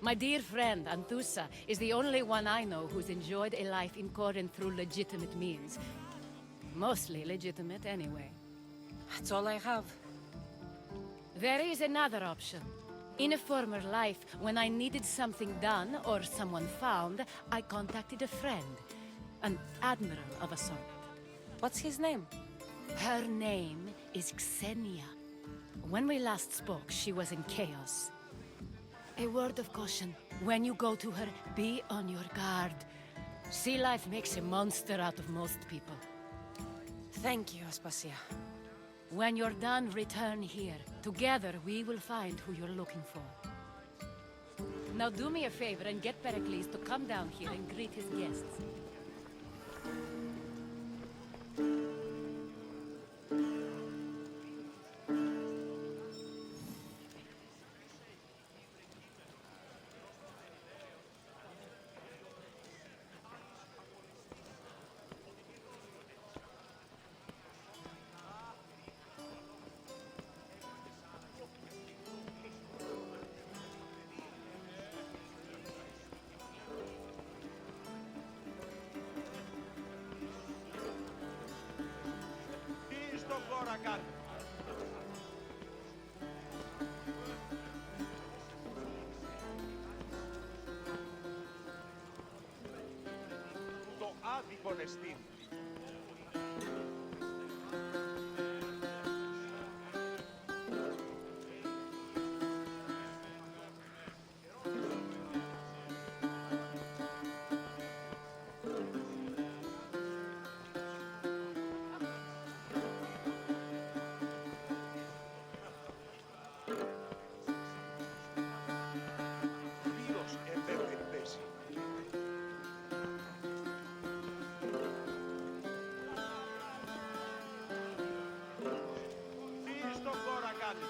My dear friend, Anthusa, is the only one I know who's enjoyed a life in Corinth through legitimate means. Mostly legitimate, anyway. That's all I have. There is another option. In a former life, when I needed something done or someone found, I contacted a friend. An admiral of a sort. What's his name? Her name is Xenia. When we last spoke, she was in chaos. A word of caution. When you go to her, be on your guard. Sea life makes a monster out of most people. Thank you, Aspasia. When you're done, return here. Together, we will find who you're looking for. Now do me a favor and get Pericles to come down here and greet his guests. Το άδικον εστίν. Ποιος επέφερε πέσει. Τι στον χώρα κάνει.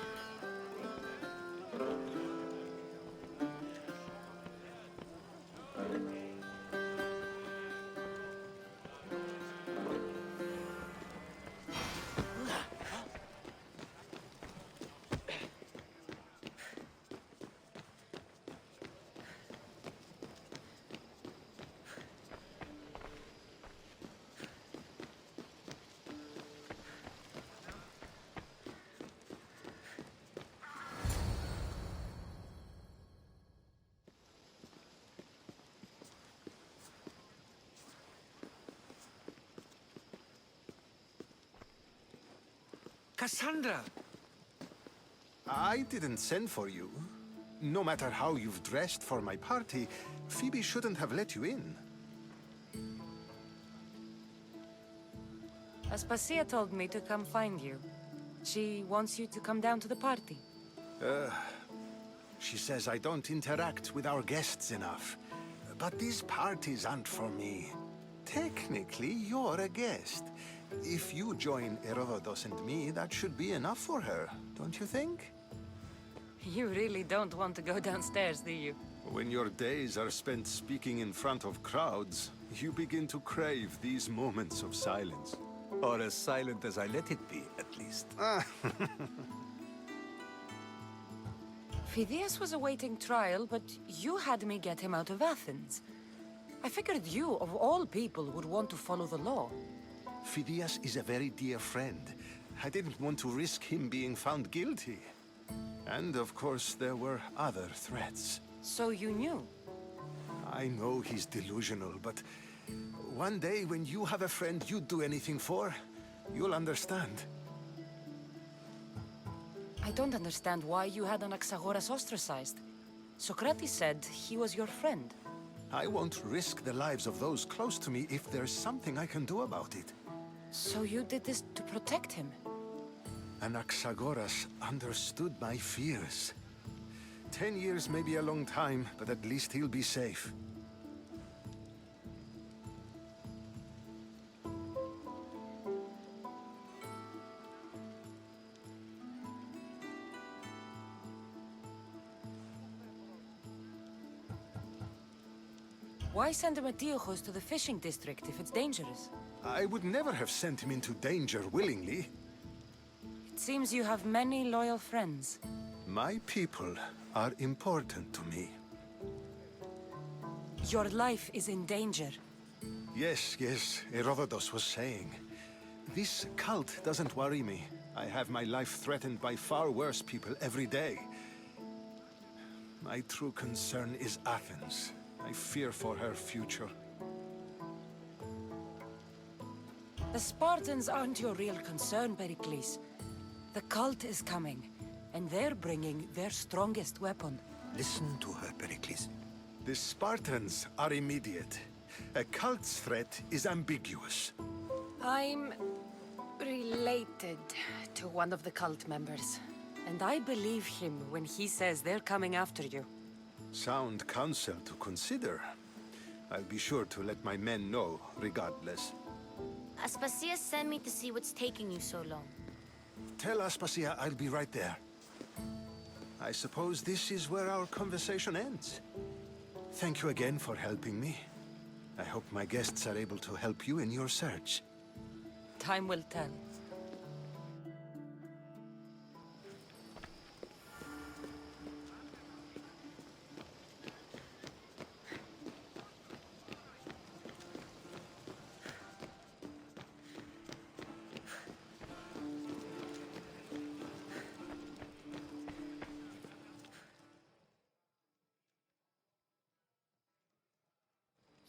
Cassandra! I didn't send for you. No matter how you've dressed for my party, Phoebe shouldn't have let you in. Aspasia told me to come find you. She wants you to come down to the party. She says I don't interact with our guests enough. But these parties aren't for me. Technically, you're a guest. If you join Herodotus and me, that should be enough for her, don't you think? You really don't want to go downstairs, do you? When your days are spent speaking in front of crowds, you begin to crave these moments of silence. Or as silent as I let it be, at least. Phidias was awaiting trial, but you had me get him out of Athens. I figured you, of all people, would want to follow the law. Phidias is a very dear friend. I didn't want to risk him being found guilty. And of course, there were other threats. So you knew? I know he's delusional, but one day when you have a friend you'd do anything for, you'll understand. I don't understand why you had Anaxagoras ostracized. Socrates said he was your friend. I won't risk the lives of those close to me if there's something I can do about it. So you did this to protect him? Anaxagoras understood my fears. 10 years may be a long time, but at least he'll be safe. Why send Matiojos to the fishing district if it's dangerous? I would never have sent him into danger willingly. It seems you have many loyal friends. My people are important to me. Your life is in danger. Yes, Herodotus was saying. This cult doesn't worry me. I have my life threatened by far worse people every day. My true concern is Athens. I fear for her future. The Spartans aren't your real concern, Pericles. The cult is coming, and they're bringing their strongest weapon. Listen to her, Pericles. The Spartans are immediate. A cult's threat is ambiguous. I'm related to one of the cult members, and I believe him when he says they're coming after you. Sound counsel to consider. I'll be sure to let my men know, regardless. Aspasia sent me to see what's taking you so long. Tell Aspasia I'll be right there. I suppose this is where our conversation ends. Thank you again for helping me. I hope my guests are able to help you in your search. Time will tell.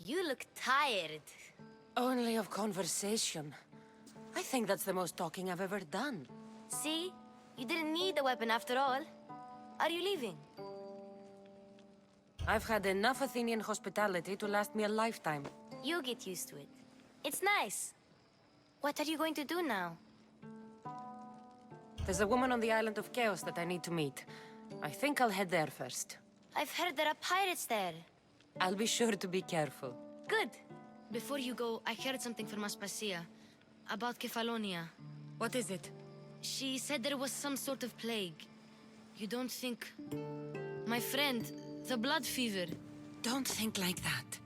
You look tired. Only of conversation. I think that's the most talking I've ever done. See? You didn't need the weapon after all. Are you leaving? I've had enough Athenian hospitality to last me a lifetime. You get used to it. It's nice. What are you going to do now? There's a woman on the island of Chaos that I need to meet. I think I'll head there first. I've heard there are pirates there. I'll be sure to be careful. Good. Before you go, I heard something from Aspasia. About Kefalonia. What is it? She said there was some sort of plague. You don't think... My friend, the blood fever. Don't think like that.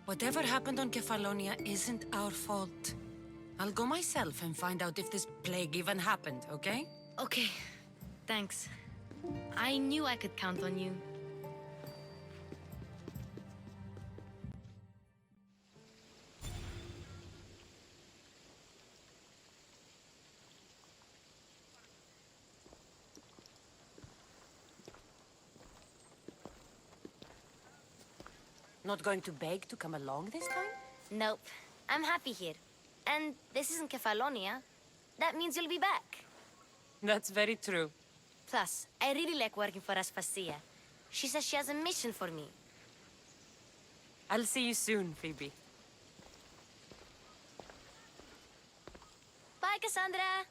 Whatever happened on Kefalonia isn't our fault. I'll go myself and find out if this plague even happened, okay? Okay. Thanks. I knew I could count on you. Not going to beg to come along this time? Nope. I'm happy here. And this isn't Kefalonia. That means you'll be back. That's very true. Plus, I really like working for Aspasia. She says she has a mission for me. I'll see you soon, Phoebe. Bye, Cassandra!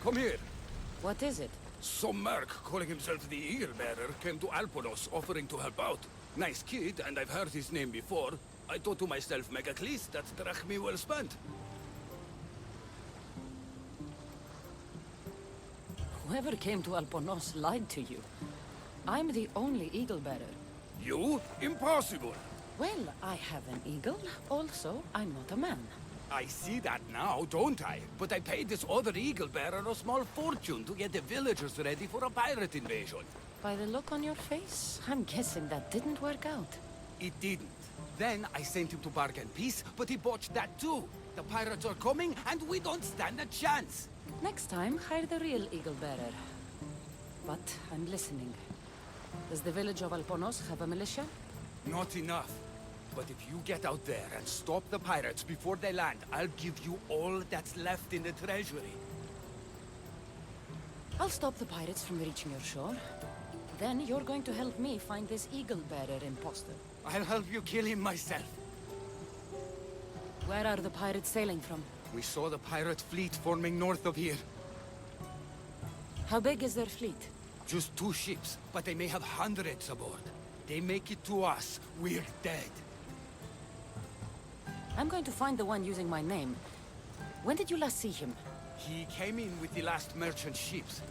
come here. What is it? Some merc calling himself the Eagle Bearer came to Alponos offering to help out. Nice kid, and I've heard his name before. I thought to myself, Megacles, that's drachmi well spent. Whoever came to Alponos lied to you. I'm the only eagle bearer. You? Impossible! Well, I have an eagle. Also, I'm not a man. I see that now, don't I? But I paid this other Eagle Bearer a small fortune to get the villagers ready for a pirate invasion. By the look on your face, I'm guessing that didn't work out. It didn't. Then I sent him to bargain peace, but he botched that too. The pirates are coming, and we don't stand a chance. Next time, hire the real eagle bearer. But I'm listening. Does the village of Alponos have a militia? Not enough. But if you get out there and stop the pirates before they land, I'll give you all that's left in the treasury. I'll stop the pirates from reaching your shore. Then you're going to help me find this eagle bearer imposter. I'll help you kill him myself. Where are the pirates sailing from? We saw the pirate fleet forming north of here. How big is their fleet? Just 2 ships, but they may have hundreds aboard. They make it to us, we're dead. I'm going to find the one using my name. When did you last see him? He came in with the last merchant ships,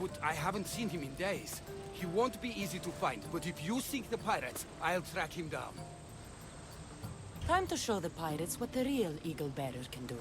but I haven't seen him in days. He won't be easy to find, but if you seek the pirates, I'll track him down. Time to show the pirates what the real eagle bearer can do.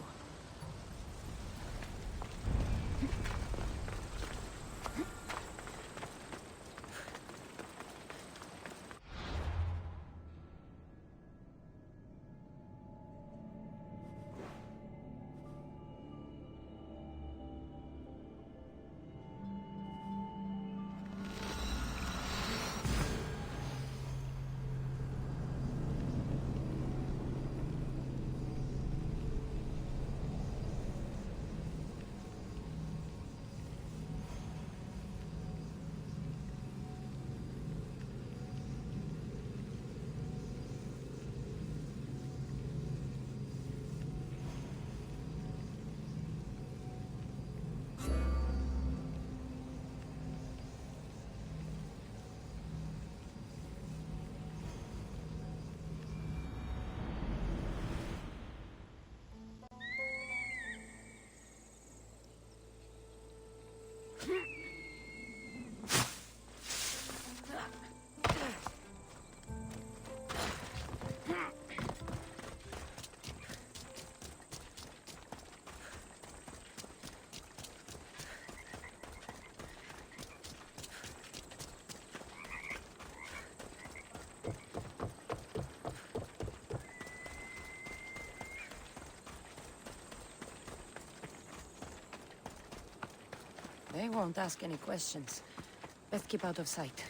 They won't ask any questions. Best keep out of sight.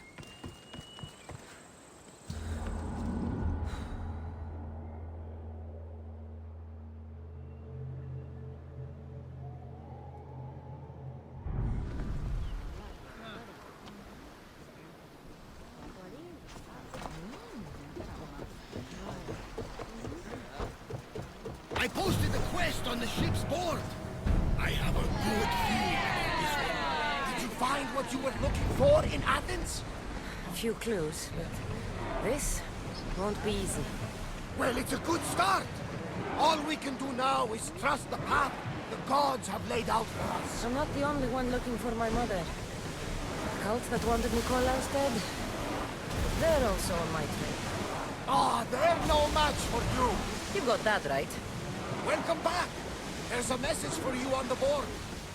I posted a quest on the ship's board. I have a good feeling about this one. Did you find what you were looking for in Athens? A few clues, but this won't be easy. Well, it's a good start. All we can do now is trust the path the gods have laid out for us. I'm not the only one looking for my mother. The cult that wanted Nikolaus dead, they're also on my trail. Ah, they're no match for you. You got that right. Welcome back. There's a message for you on the board.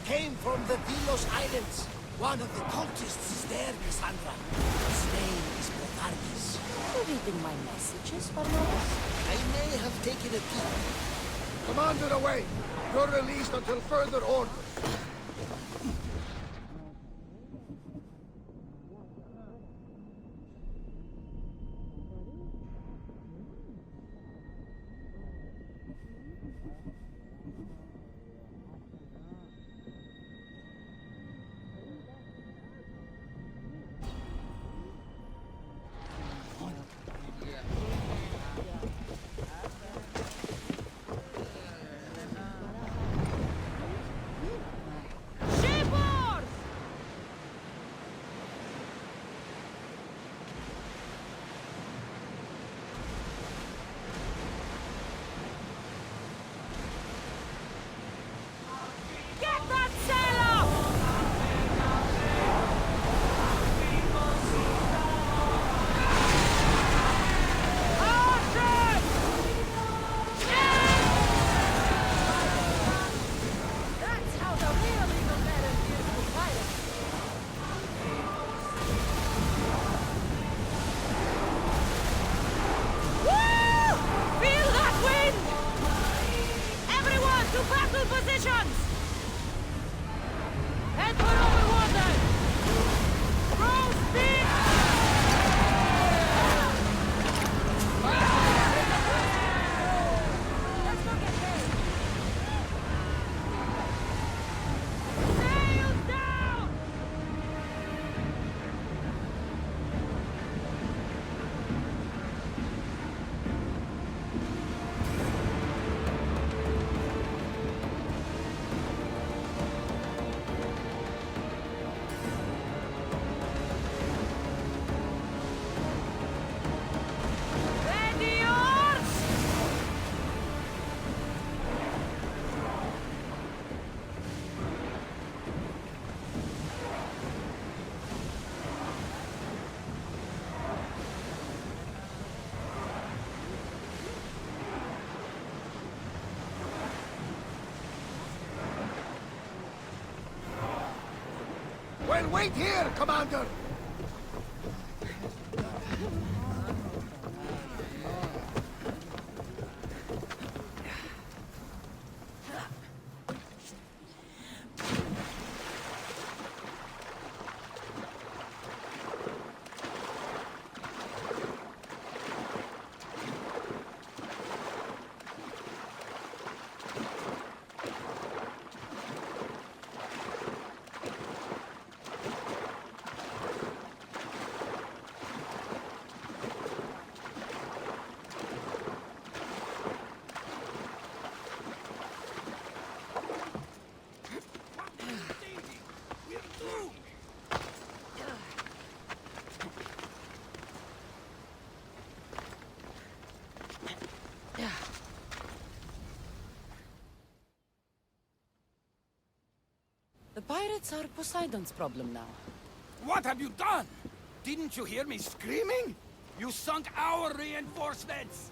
Came from the Delos Islands. One of the cultists is there, Cassandra. His name is Botargis. You reading my messages, Barnabas? I may have taken a peek. Commander away. You're released until further order. Ship! I'll wait here, Commander! The pirates are Poseidon's problem now. What have you done? Didn't you hear me screaming? You sunk our reinforcements!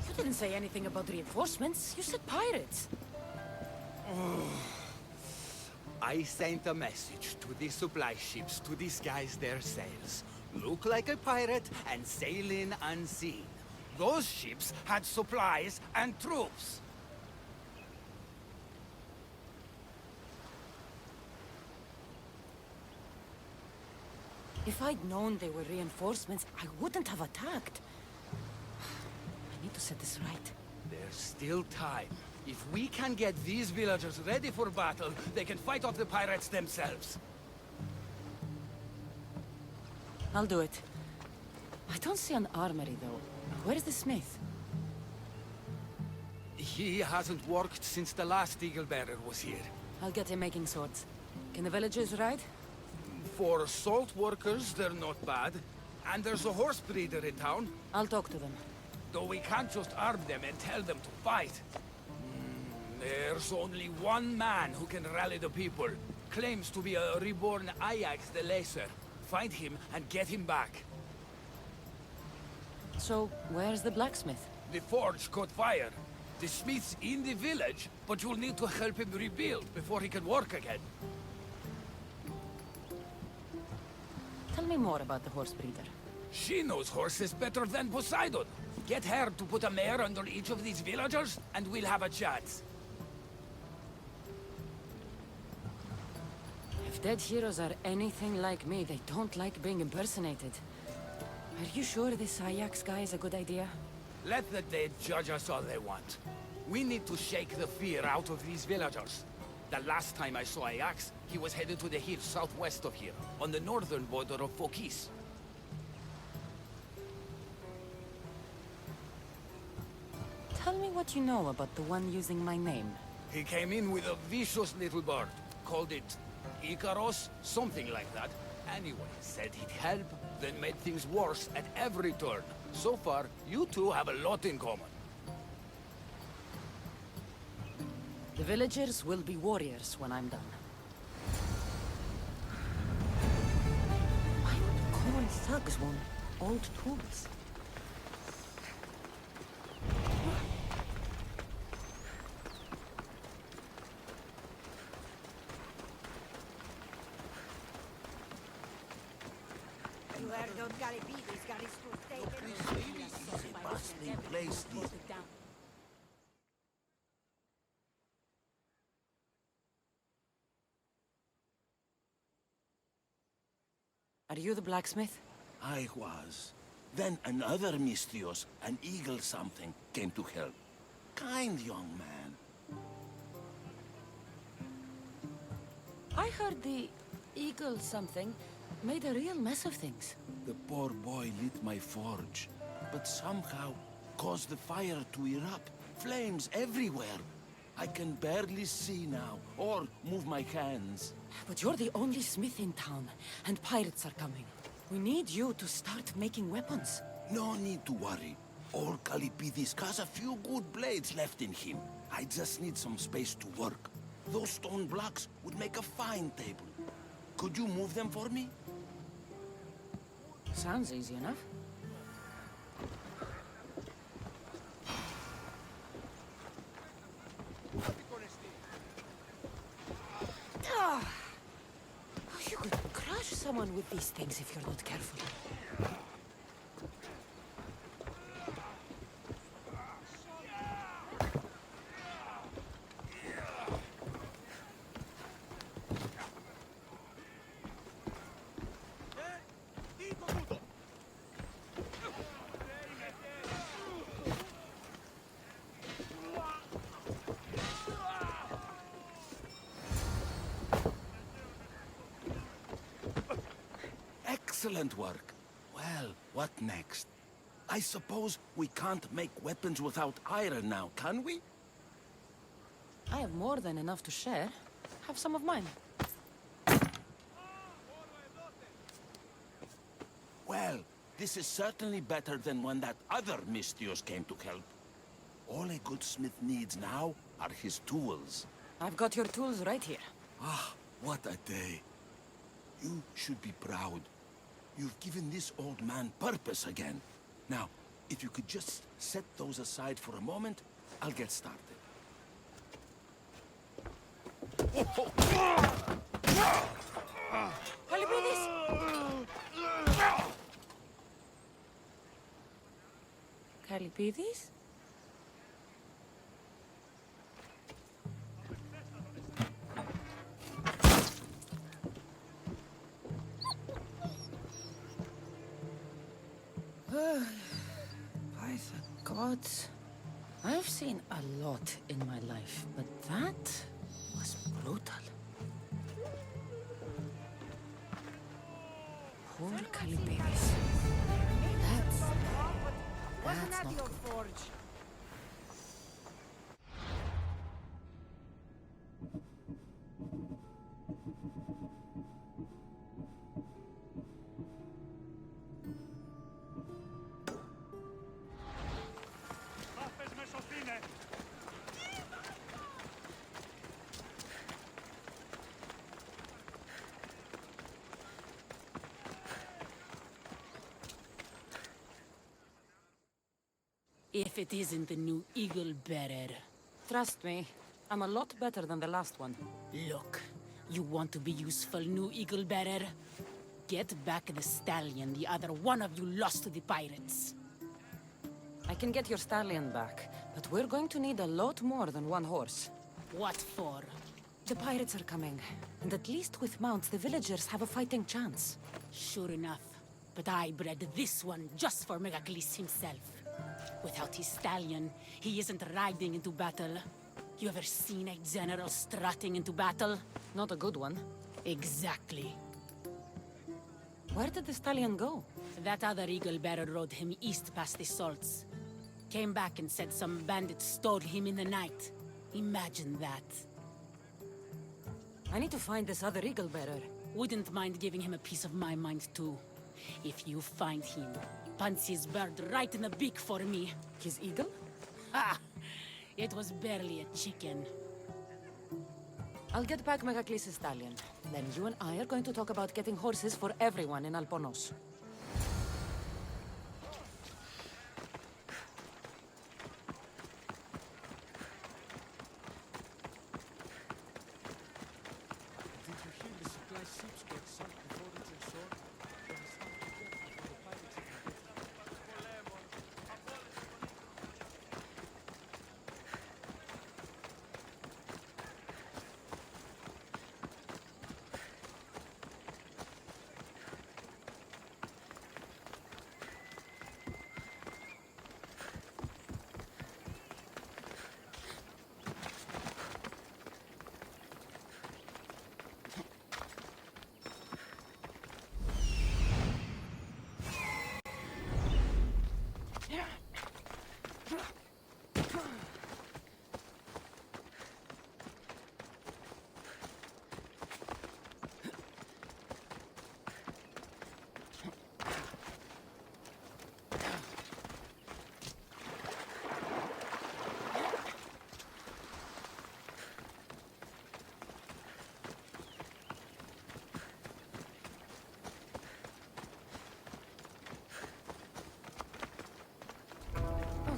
You didn't say anything about reinforcements. You said pirates. I sent a message to the supply ships to disguise their sails. Look like a pirate and sail in unseen. Those ships had supplies and troops. If I'd known they were reinforcements, I wouldn't have attacked. I need to set this right. There's still time. If we can get these villagers ready for battle, they can fight off the pirates themselves. I'll do it. I don't see an armory, though. Where's the smith? He hasn't worked since the last Eagle Bearer was here. I'll get him making swords. Can the villagers ride? For salt workers, they're not bad. And there's a horse breeder in town. I'll talk to them. Though we can't just arm them and tell them to fight. There's only one man who can rally the people. Claims to be a reborn Ajax the Lesser. Find him and get him back. So, where's the blacksmith? The forge caught fire. The smith's in the village, but you'll need to help him rebuild before he can work again. Tell me more about the horse breeder. She knows horses better than Poseidon. Get her to put a mare under each of these villagers, and we'll have a chance. If dead heroes are anything like me, they don't like being impersonated. Are you sure this Ajax guy is a good idea? Let the dead judge us all they want. We need to shake the fear out of these villagers. The last time I saw Ajax, he was headed to the hills southwest of here, on the northern border of Phokis. Tell me what you know about the one using my name. He came in with a vicious little bird. Called it Icaros, something like that. Anyway, said he'd help, then made things worse at every turn. So far, you two have a lot in common. The villagers will be warriors when I'm done. Why would common thugs want old tools? Are you the blacksmith? I was. Then another Mistrios, an eagle something, came to help. Kind young man. I heard the eagle something made a real mess of things. The poor boy lit my forge, but somehow caused the fire to erupt. Flames everywhere. I can barely see now, or move my hands. But you're the only smith in town, and pirates are coming. We need you to start making weapons. No need to worry. Old Kalipidis has a few good blades left in him. I just need some space to work. Those stone blocks would make a fine table. Could you move them for me? Sounds easy enough. someone with these things if you're not careful. Excellent work. Well, what next? I suppose we can't make weapons without iron now, can we? I have more than enough to share. Have some of mine. Well, this is certainly better than when that other Mistios came to help. All a good smith needs now are his tools. I've got your tools right here. Ah, what a day. You should be proud. You've given this old man purpose again. Now, if you could just set those aside for a moment, I'll get started. Kalibridis! Kalibridis? By the gods, I've seen a lot in my life, but that was brutal. Poor Kalibridis. That's not good. If it isn't the new Eagle Bearer. Trust me, I'm a lot better than the last one. Look, you want to be useful, new Eagle Bearer? Get back the stallion the other one of you lost to the pirates. I can get your stallion back, but we're going to need a lot more than one horse. What for? The pirates are coming, and at least with mounts, the villagers have a fighting chance. Sure enough, but I bred this one just for Megacles himself. Without his stallion, he isn't riding into battle. You ever seen a general strutting into battle? Not a good one. Exactly. Where did the stallion go? That other Eagle Bearer rode him east past the salts. Came back and said some bandits stole him in the night. Imagine that. I need to find this other Eagle Bearer. Wouldn't mind giving him a piece of my mind too. If you find him, punch his bird right in the beak for me. His eagle? Ha! It was barely a chicken. I'll get back Megacles' stallion. Then you and I are going to talk about getting horses for everyone in Alponos. Did you hear the supply ships got sunk before it's in shore? Then it's not to get before the pirates even get here.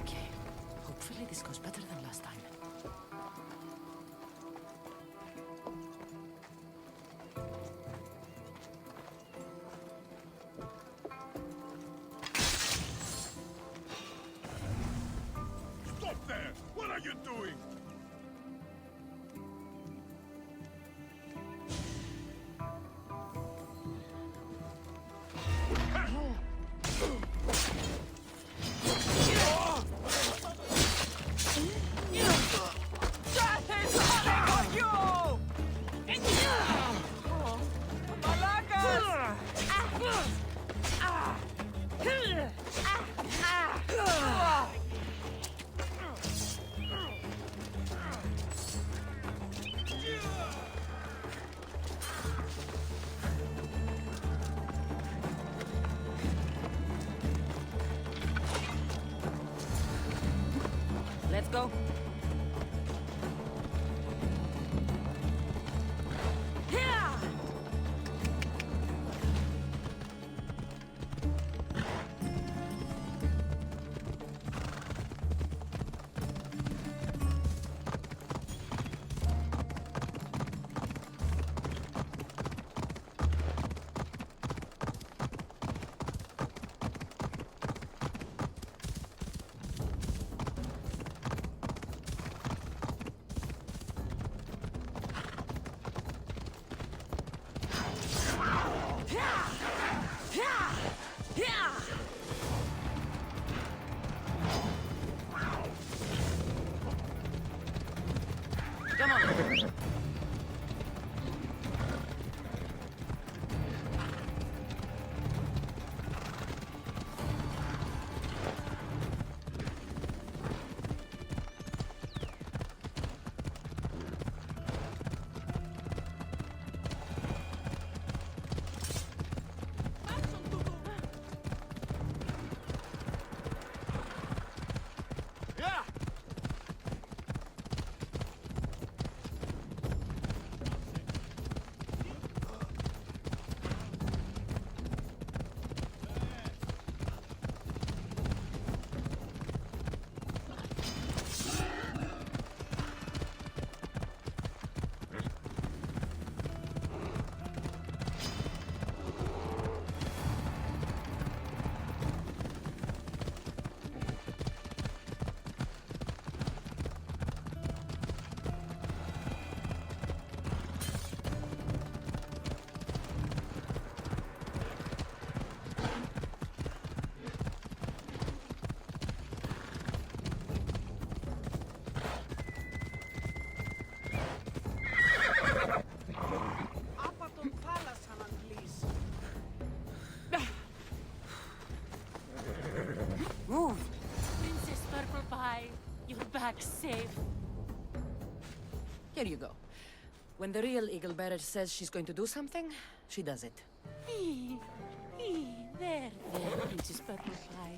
Okay. Hopefully this goes better than last time. Here you go. When the real Eagle Bearer says she's going to do something, she does it. There, Princess Butterfly.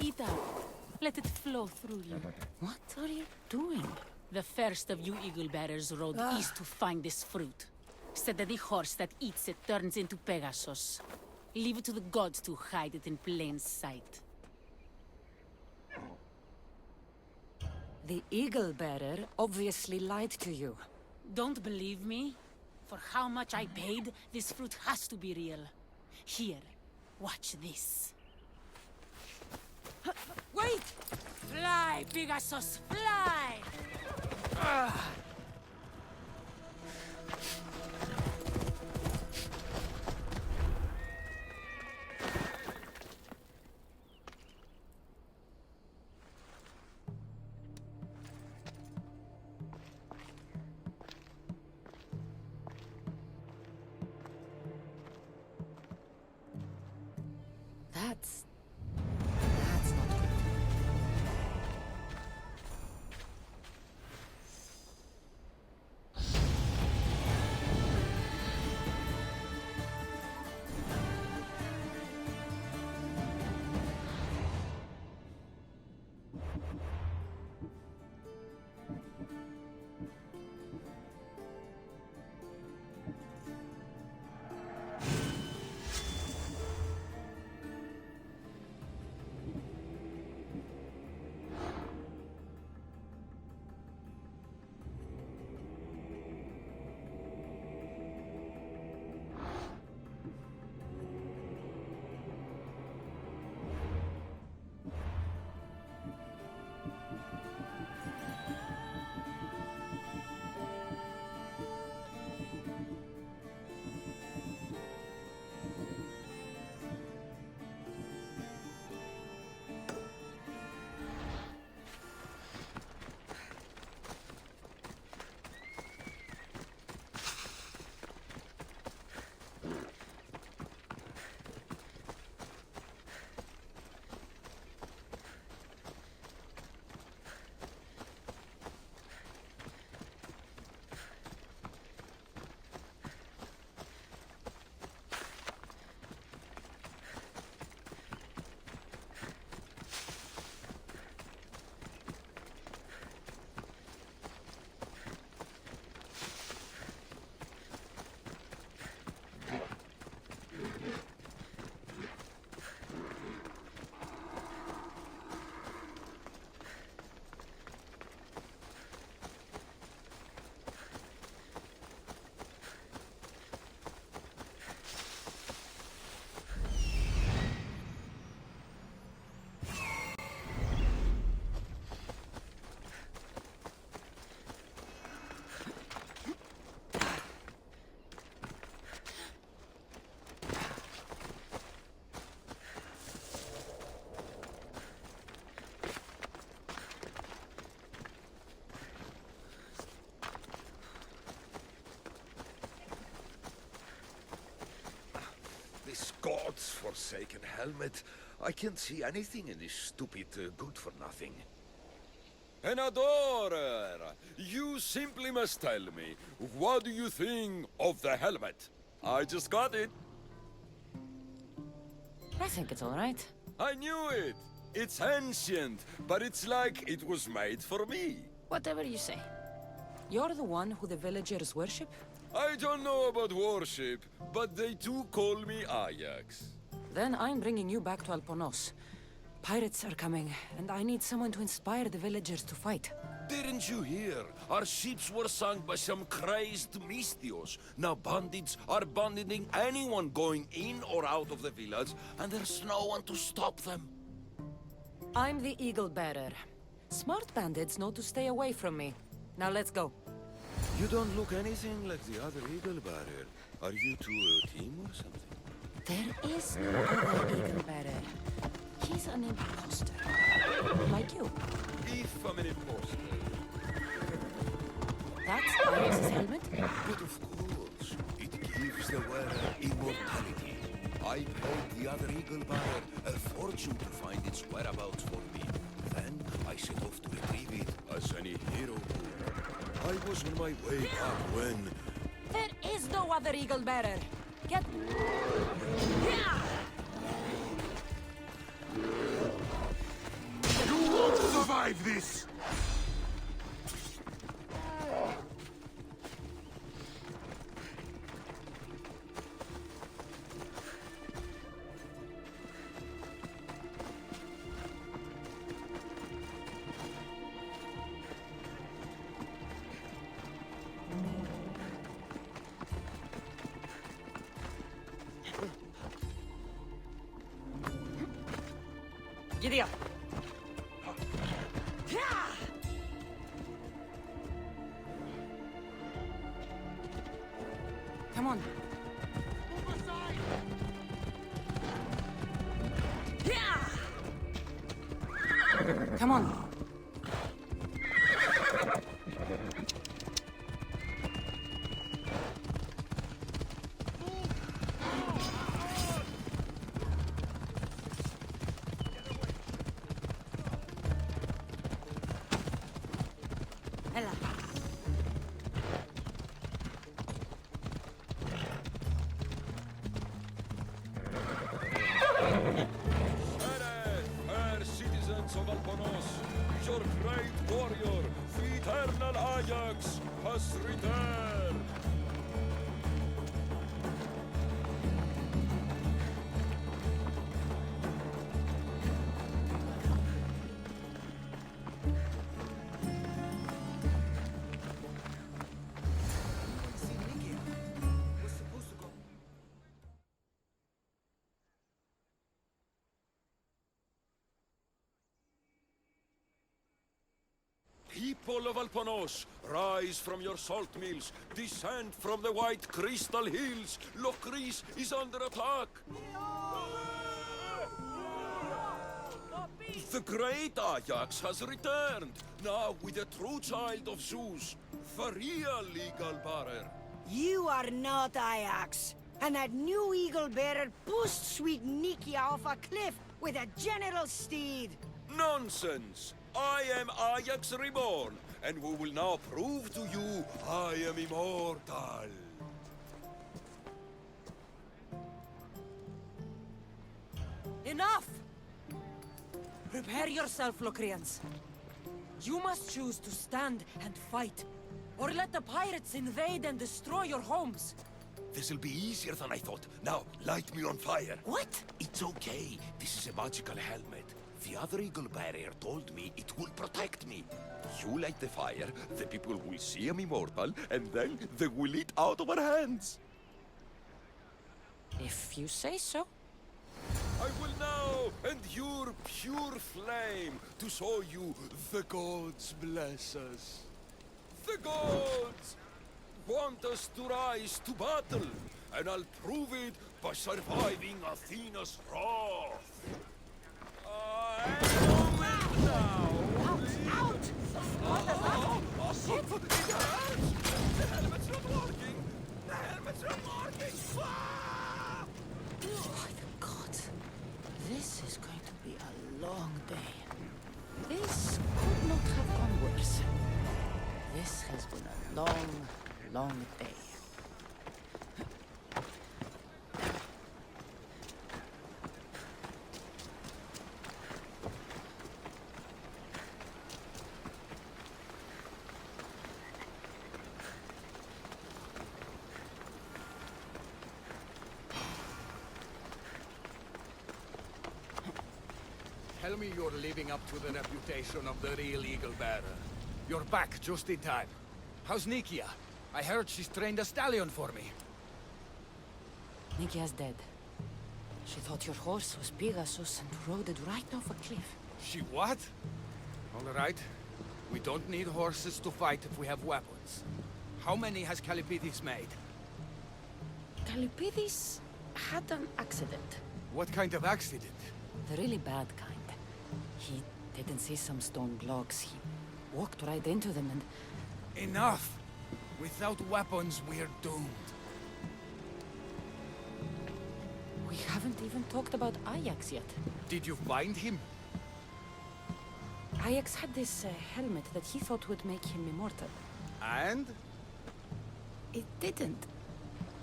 Eat up. Let it flow through you. What are you doing? The first of you Eagle Bearers rode east to find this fruit. Said that the horse that eats it turns into Pegasus. Leave it to the gods to hide it in plain sight. The Eagle Bearer obviously lied to you. Don't believe me? For how much I paid, this fruit has to be real. Here, watch this. Wait! Fly, Pegasus, fly! That's not good. This God's forsaken helmet. I can't see anything in this stupid good-for-nothing. An adorer! You simply must tell me, what do you think of the helmet? I just got it. I think it's all right. I knew it! It's ancient, but it's like it was made for me. Whatever you say. You're the one who the villagers worship? I don't know about worship, but they too call me Ajax. Then I'm bringing you back to Alponos. Pirates are coming, and I need someone to inspire the villagers to fight. Didn't you hear? Our ships were sunk by some crazed Mystios. Now bandits are banditing anyone going in or out of the village, and there's no one to stop them. I'm the Eagle Bearer. Smart bandits know to stay away from me. Now let's go. You don't look anything like the other Eagle Bearer. Are you two a team or something? There is no other Eagle Bearer. He's an imposter. Like you. If I'm an imposter. That's Alex's helmet? But of course, it gives the wearer immortality. I paid the other Eagle Bearer a fortune to find its whereabouts for me. Then I set off to retrieve it as any hero would. I was on my way back when... There is no other eagle bearer. Get... You won't survive this! Giddy up. Come on. Come on. Fair citizens of Alponos, your great warrior, the eternal Ajax, has returned! People of Alponos, rise from your salt mills, descend from the white crystal hills. Lokris is under attack. The great Ajax has returned, now with the true child of Zeus, the real eagle bearer. You are not Ajax. And that new eagle bearer pushed sweet Nikia off a cliff with a general steed. Nonsense! I am Ajax reborn, and we will now prove to you I am immortal. Enough! Prepare yourself, Locrians. You must choose to stand and fight, or let the pirates invade and destroy your homes. This'll be easier than I thought. Now, light me on fire. What? It's okay. This is a magical helmet. The other eagle barrier told me it will protect me. You light the fire, the people will see I'm immortal, and then they will eat out of our hands. If you say so. I will now endure pure flame to show you the gods bless us. The gods want us to rise to battle, and I'll prove it by surviving Athena's wrath. Out! What the hell? It hurts! The helmet's not working! The helmet's not working! Ah! By the gods. This is going to be a long day. This could not have gone worse. This has been a long, long day. Tell me you're living up to the reputation of the real eagle bearer. You're back just in time. How's Nikia? I heard she's trained a stallion for me. Nikia's dead. She thought your horse was Pegasus and rode it right off a cliff. She what? All right. We don't need horses to fight if we have weapons. How many has Calipidis made? Calipidis had an accident. What kind of accident? The really bad kind. He didn't see some stone blocks. He walked right into them and... Enough! Without weapons, we're doomed. We haven't even talked about Ajax yet. Did you find him? Ajax had this helmet that he thought would make him immortal. And? It didn't.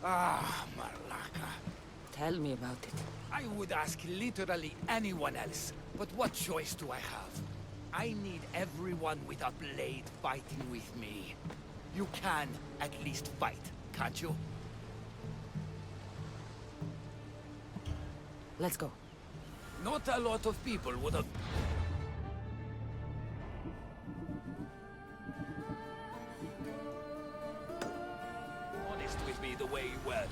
Ah, Malaka. Tell me about it. I would ask literally anyone else, but what choice do I have? I need everyone with a blade fighting with me. You can at least fight, can't you? Let's go. Not a lot of people would have... honest with me the way you were.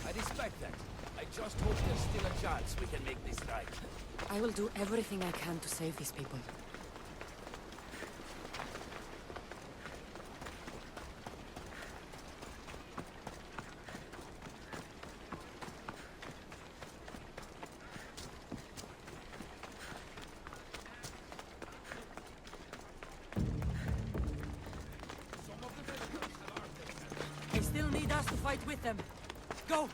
I respect that. I just hope there's still a chance we can make this right. I will do everything I can to save these people. They still need us to fight with them. Go!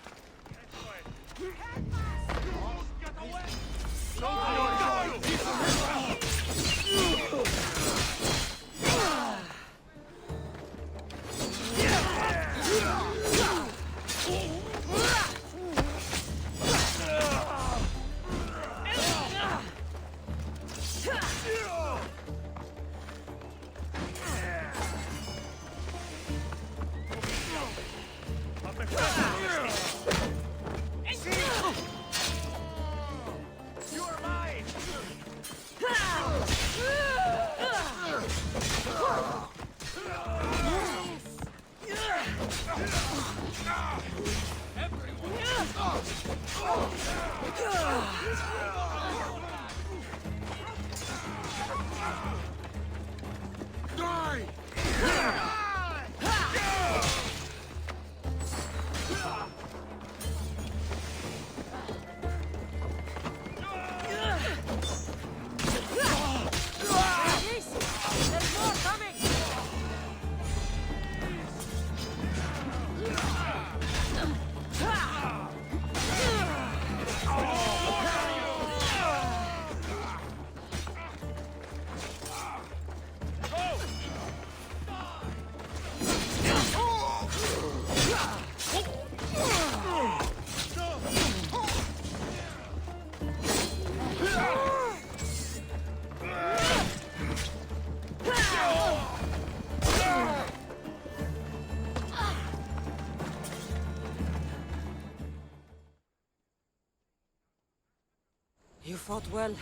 You fought well.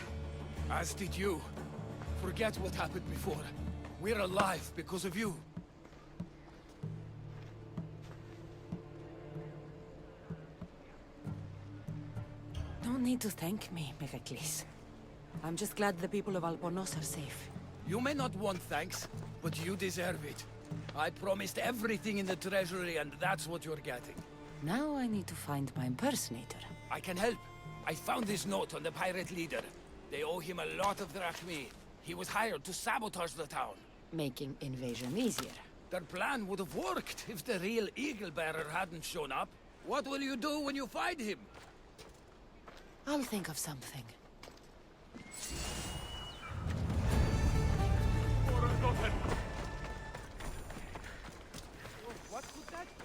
As did you. Forget what happened before. We're alive because of you. Don't need to thank me, Megacles. I'm just glad the people of Albornoz are safe. You may not want thanks, but you deserve it. I promised everything in the treasury, and that's what you're getting. Now I need to find my impersonator. I can help. I found this note on the pirate leader. They owe him a lot of drachmi. He was hired to sabotage the town. Making invasion easier. Their plan would have worked if the real Eagle Bearer hadn't shown up. What will you do when you find him? I'll think of something. What could that be?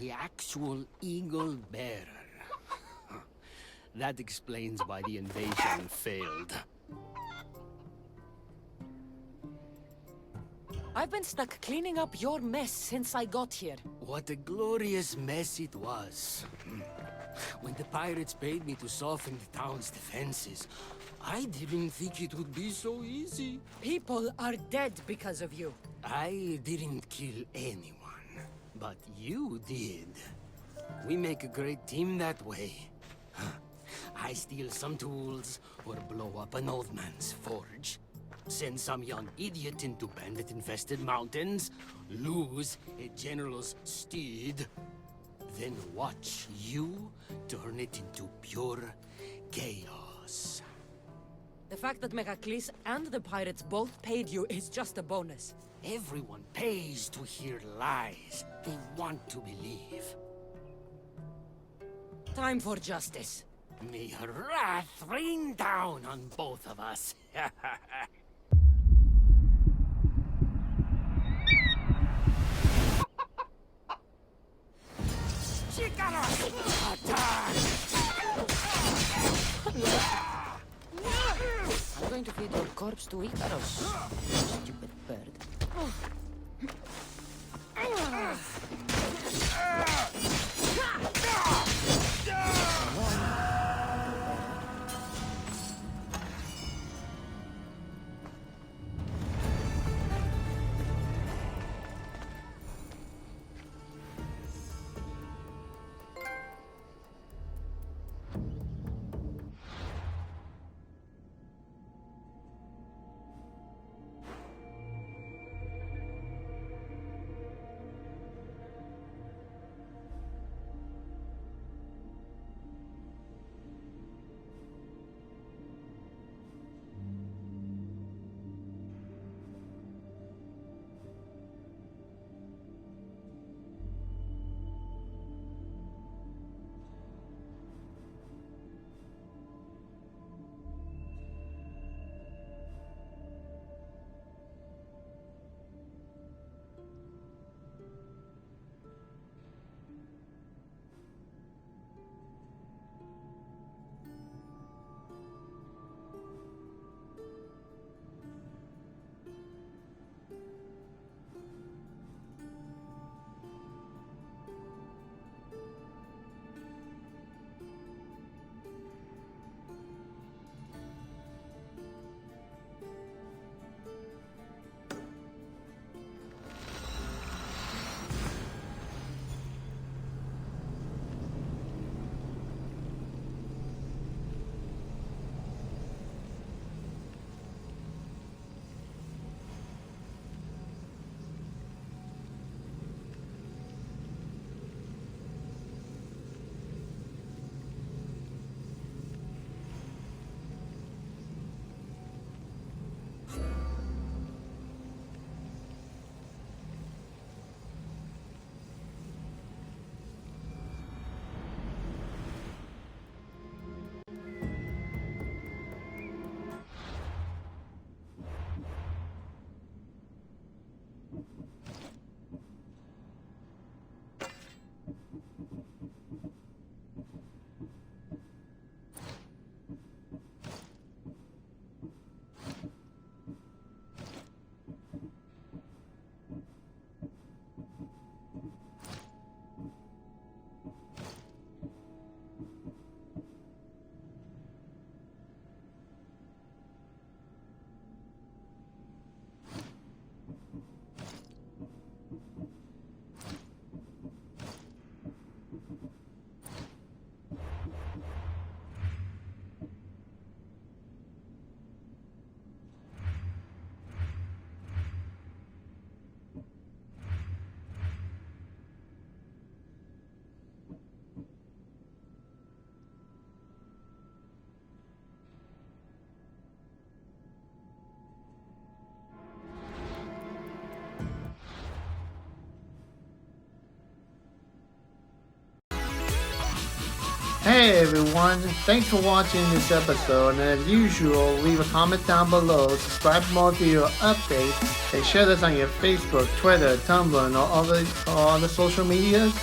The actual eagle bearer. That explains why the invasion failed. I've been stuck cleaning up your mess since I got here. What a glorious mess it was. When the pirates paid me to soften the town's defenses, I didn't think it would be so easy. People are dead because of you. I didn't kill anyone, but you did. We make a great team that way. I steal some tools, or blow up an old man's forge. Send some young idiot into bandit-infested mountains, lose a general's steed, then watch you turn it into pure chaos. The fact that Megacles and the pirates both paid you is just a bonus. Everyone pays to hear lies. They want to believe. Time for justice. May her wrath rain down on both of us. I'm going to feed your corpse to Icarus. Stupid bird. Hey everyone, thanks for watching this episode, and as usual, leave a comment down below, subscribe for more video updates, and share this on your Facebook, Twitter, Tumblr, and all other social medias.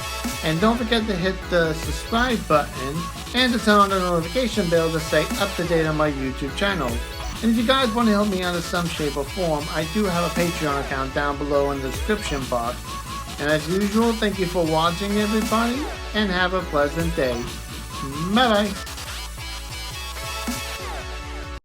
And don't forget to hit the subscribe button and to turn on the notification bell to stay up to date on my YouTube channel. And if you guys want to help me out in some shape or form, I do have a Patreon account down below in the description box. And as usual, thank you for watching everybody, and have a pleasant day. Bye bye.